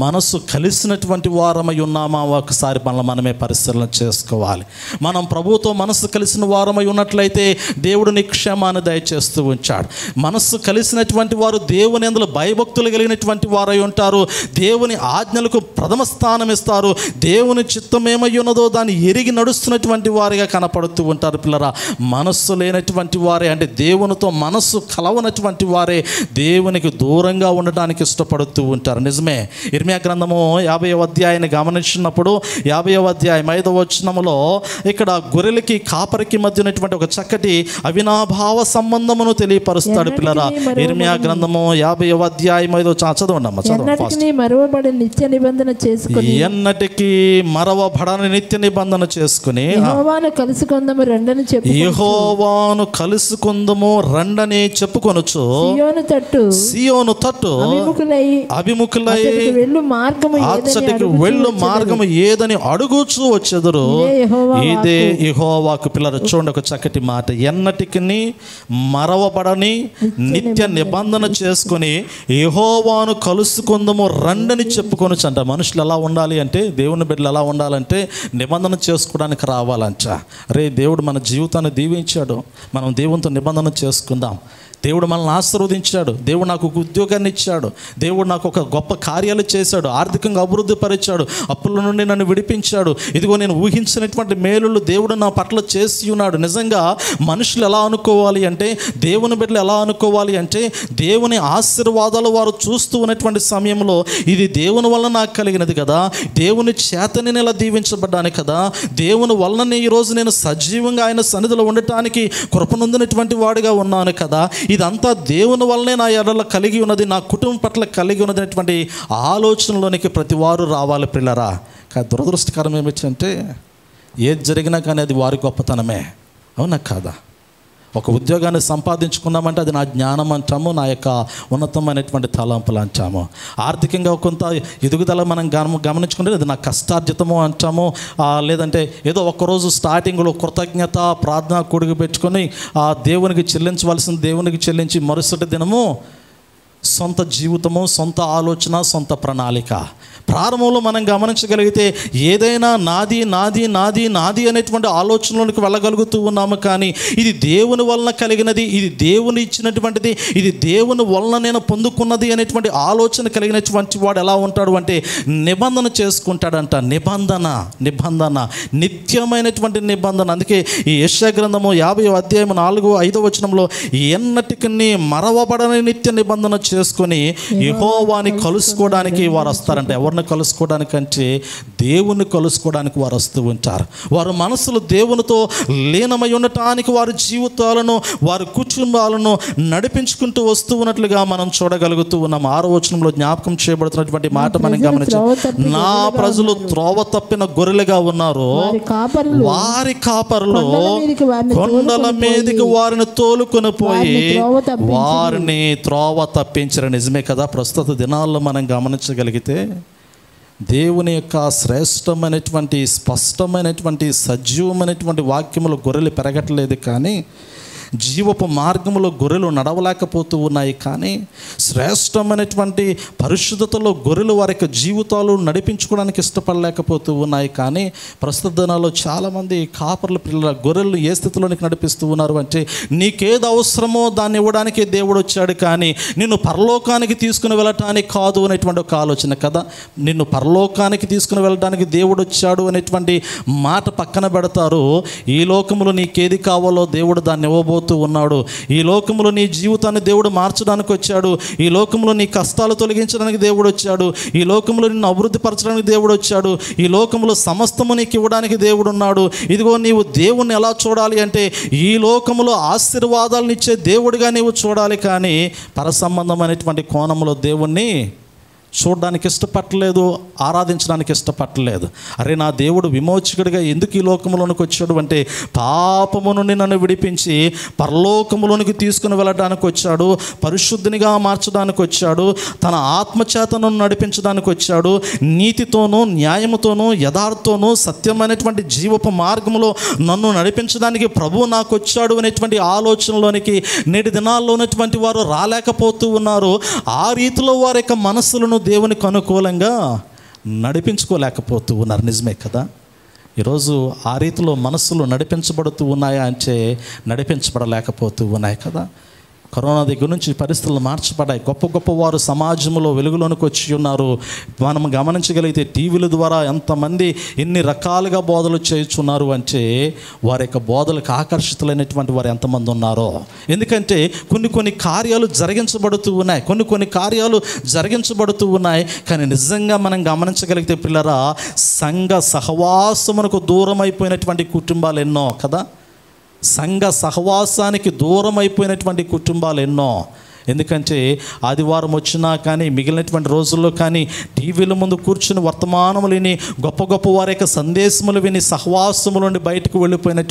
మనసు కలిసినటువంటి వారమై ఉన్నామా? ఒకసారి మనమే పరిశీలన చేసుకోవాలి. మనం ప్రభువుతో మనసు కలిసిన వారమై ఉన్నట్లయితే దేవుడు నీ క్షేమాన్ని దయచేస్తూ ఉంచాడు. మనస్సు కలిసినటువంటి వారు దేవుని యందు భయభక్తులు కలిగినటువంటి వారై ఉంటారు. దేవుని ఆజ్ఞలకు ప్రథమ స్థానం ఇస్తారు. దేవుని చిత్తం ఏమై ఉన్నదో దాన్ని ఎరిగి నడుస్తున్నటువంటి వారిగా కనపడుతూ ఉంటారు. పిల్లరా, మనస్సు లేనటువంటి వారే, అంటే దేవునితో మనస్సు కలవనటువంటి వారే దేవునికి దూరంగా ఉండడానికి ఇష్టపడుతూ ఉంటారు. నిజమే. ఇర్మియా గ్రంథము 50వ అధ్యాయాన్ని గమనించినప్పుడు 50వ అధ్యాయం 5వ వచనములో ఇక్కడ గొర్రెలకి కాపరికి మధ్య ఉన్నటువంటి ఒక చక్కటి అవినాభావ సంబంధమును తెలియపరుస్తాడు. పిల్లరా, ఇర్మియా గ్రంథము 50వ అధ్యాయం 5వ చదవండి అమ్మ, ఎన్నటికీ మరవబడని నిత్య నిబంధన చేసుకుని, ఎన్నటికీ మరవబడని నిత్య నిబంధన చేసుకుని, యెహోవాను కలుసుకొందము రండని చెప్పు, యెహోవాను కలుసుకొందము రండని చెప్పుకొనుచు, సియోను తట్టు అభిముఖులై వెళ్ళు మార్గము అచ్చటికి వెళ్ళు మార్గము ఏదని అడుగుచూ వచ్చెదరు. ఇదే యెహోవాకు. పిల్లలు చూడండి, ఒక చక్కటి మాట. ఎన్నటికి మరవబడని నిత్య నిబంధన చేసుకొని యెహోవాను కలుసుకుందాము రండని చెప్పుకొని అంట. మనుషులు ఎలా ఉండాలి అంటే, దేవుని బిడ్డలు ఎలా ఉండాలంటే నిబంధన చేసుకోవడానికి రావాలంట. రే, దేవుడు మన జీవితాన్ని దీవించాడు, మనం దేవునితో నిబంధన చేసుకుందాం. దేవుడు మనల్ని ఆశీర్వదించాడు, దేవుడు నాకు ఒక ఉద్యోగాన్ని ఇచ్చాడు, దేవుడు నాకు ఒక గొప్ప కార్యాలు చేశాడు, ఆర్థికంగా అభివృద్ధి పరిచాడు, అప్పుల నుండి నన్ను విడిపించాడు, ఇదిగో నేను ఊహించినటువంటి మేలులు దేవుడు నా పట్ల చేసి ఉన్నాడు. నిజంగా మనుషులు ఎలా అనుకోవాలి అంటే, దేవుని బిడ్డలు ఎలా అనుకోవాలి అంటే, దేవుని ఆశీర్వాదాలు వారు చూస్తూ ఉన్నటువంటి సమయంలో ఇది దేవుని వల్ల నాకు కలిగినది కదా, దేవుని చేత నేను ఇలా దీవించబడ్డాను కదా, దేవుని వలన ఈరోజు నేను సజీవంగా ఆయన సన్నిధిలో ఉండటానికి కృపనొందినటువంటి వాడిగా ఉన్నాను కదా, ఇదంతా దేవుని వల్లనే నా ఎడల కలిగి ఉన్నది, నా కుటుంబం పట్ల కలిగి ఉన్నది అనేటువంటి ఆలోచనలోనికి ప్రతి వారు రావాలి పిల్లరా. కానీ దురదృష్టకరం ఏమిటంటే, ఏది జరిగినా కానీ అది వారి గొప్పతనమే. అవునా కాదా? ఒక ఉద్యోగాన్ని సంపాదించుకున్నామంటే అది నా జ్ఞానం అంటాము, నా యొక్క ఉన్నతమైనటువంటి తలంపులు అంటాము. ఆర్థికంగా కొంత ఎదుగుదల మనం గమనించుకుంటే అది నా కష్టార్జితము అంటాము. లేదంటే ఏదో ఒక్కరోజు స్టార్టింగ్లో కృతజ్ఞత ప్రార్థన కూడికి పెట్టుకొని దేవునికి చెల్లించవలసిన దేవునికి చెల్లించి మరుసటి దినము సొంత జీవితము, సొంత ఆలోచన, సొంత ప్రణాళిక. ప్రారంభంలో మనం గమనించగలిగితే ఏదైనా నాది నాది నాది నాది అనేటువంటి ఆలోచనలోనికి వెళ్ళగలుగుతూ ఉన్నాము. కానీ ఇది దేవుని వలన కలిగినది, ఇది దేవుని ఇచ్చినటువంటిది, ఇది దేవుని వలన నేను పొందుకున్నది అనేటువంటి ఆలోచన కలిగినటువంటి వాడు ఎలా ఉంటాడు అంటే నిబంధన చేసుకుంటాడంట. నిబంధన నిత్యమైనటువంటి నిబంధన. అందుకే ఈ యెషయా గ్రంథము 50వ అధ్యాయం 4-5 వచనంలో ఎన్నటికి మరవబడని నిత్య నిబంధన చేసుకొని యెహోవాని కలుసుకోవడానికి వారు వస్తారంట. ఎవరిని కలుసుకోవడానికంటే దేవుణ్ణి కలుసుకోవడానికి వారు వస్తూ ఉంటారు. వారి మనసులు దేవునితో లీనమై ఉండటానికి వారి జీవితాలను, వారి కుటుంబాలను నడిపించుకుంటూ వస్తూ ఉన్నట్లుగా మనం చూడగలుగుతూ ఉన్నాం. 6వ వచనంలో జ్ఞాపకం చేయబడుతున్నటువంటి మాట మనం గమనించాం. నా ప్రజలు త్రోవ తప్పిన గొర్రెలుగా ఉన్నారు, వారి కాపరులు కొండల మీదకి వారిని తోలుకొని పోయి వారిని త్రోవ తప్పించారు. నిజమే కదా? ప్రస్తుత దినాల్లో మనం గమనించగలిగితే దేవుని యొక్క శ్రేష్టమైనటువంటి స్పష్టమైనటువంటి సజీవమైనటువంటి వాక్యములు గొర్రెలు పెరగట్లేదు, కానీ జీవపు మార్గంలో గొర్రెలు నడవలేకపోతూ ఉన్నాయి. కానీ శ్రేష్టమైనటువంటి పరిశుద్ధతలో గొర్రెలు వారి యొక్క జీవితాలు నడిపించుకోవడానికి ఇష్టపడలేకపోతూ ఉన్నాయి. కానీ ప్రస్తుత దినాల్లో చాలామంది కాపర్ల పిల్లల గొర్రెలను ఏ స్థితిలోనికి నడిపిస్తూ ఉన్నారు అంటే, నీకేది అవసరమో దాన్ని ఇవ్వడానికి దేవుడు వచ్చాడు, కానీ నిన్ను పరలోకానికి తీసుకుని వెళ్ళటానికి కాదు అనేటువంటి ఒక ఆలోచన కదా. నిన్ను పరలోకానికి తీసుకుని వెళ్ళడానికి దేవుడు వచ్చాడు అనేటువంటి మాట పక్కన పెడతారు. ఈ లోకంలో నీకేది కావాలో దేవుడు దాన్ని ఇవ్వబోతూ ఉన్నాడు. ఈ లోకంలో నీ జీవితాన్ని దేవుడు మార్చడానికి వచ్చాడు. ఈ లోకంలో నీ కష్టాలు తొలగించడానికి దేవుడు వచ్చాడు. ఈ లోకంలో నిన్ను అభివృద్ధి పరచడానికి దేవుడు వచ్చాడు. ఈ లోకంలో సమస్తము నీకు ఇవ్వడానికి దేవుడు ఉన్నాడు. ఇదిగో నీవు దేవుణ్ణి ఎలా చూడాలి అంటే, ఈ లోకంలో ఆశీర్వాదాలను ఇచ్చే దేవుడిగా నీవు చూడాలి, కానీ పరసంబంధమైనటువంటి కోణంలో దేవుణ్ణి చూడడానికి ఇష్టపడలేదు, ఆరాధించడానికి ఇష్టపడలేదు. అరే, నా దేవుడు విమోచకుడిగా ఎందుకు ఈ లోకంలోనికి వచ్చాడు అంటే, పాపము నుండి నన్ను విడిపించి పరలోకములోనికి తీసుకుని వెళ్ళడానికి వచ్చాడు, పరిశుద్ధినిగా మార్చడానికి వచ్చాడు, తన ఆత్మచేతను నడిపించడానికి వచ్చాడు, నీతితోనూ న్యాయముతోనూ యథార్థతోనూ సత్యమైనటువంటి జీవపు మార్గంలో నన్ను నడిపించడానికి ప్రభువు నాకు వచ్చాడు అనేటువంటి ఆలోచనలోనికి నేటి దినాల్లో ఉన్నటువంటి వారు రాలేకపోతూ ఉన్నారు. ఆ రీతిలో వారి యొక్క మనస్సులను దేవునికి అనుకూలంగా నడిపించుకోలేకపోతూ ఉన్నారు. నిజమే కదా? ఈరోజు ఆ రీతిలో మనస్సులు నడిపించబడుతూ ఉన్నాయా అంటే నడిపించబడలేకపోతూ ఉన్నాయి కదా. కరోనా దగ్గర నుంచి పరిస్థితులు మార్చబడ్డాయి. గొప్ప గొప్ప వారు సమాజంలో వెలుగులోనికి వచ్చి ఉన్నారు. మనం గమనించగలిగితే టీవీల ద్వారా ఎంతమంది ఎన్ని రకాలుగా బోధలు చేయుచున్నారు అంటే, వారి యొక్క బోధలకు ఆకర్షితులైనటువంటి వారు ఎంతమంది ఉన్నారో. ఎందుకంటే కొన్ని కార్యాలు జరిగించబడుతూ ఉన్నాయి, కొన్ని కార్యాలు జరిగించబడుతూ ఉన్నాయి. కానీ నిజంగా మనం గమనించగలిగితే పిల్లరా, సంఘ సహవాసమునకు దూరం అయిపోయినటువంటి కుటుంబాలు ఎన్నో కదా. సంఘ సహవాసానికి దూరం అయిపోయినటువంటి కుటుంబాలు ఎన్నో. ఎందుకంటే ఆదివారం వచ్చినా కానీ మిగిలినటువంటి రోజుల్లో కానీ టీవీల ముందు కూర్చుని వర్తమానములు విని, గొప్ప గొప్ప వారి యొక్క సందేశములు విని సహవాసముల నుండి బయటకు వెళ్ళిపోయినటువంటి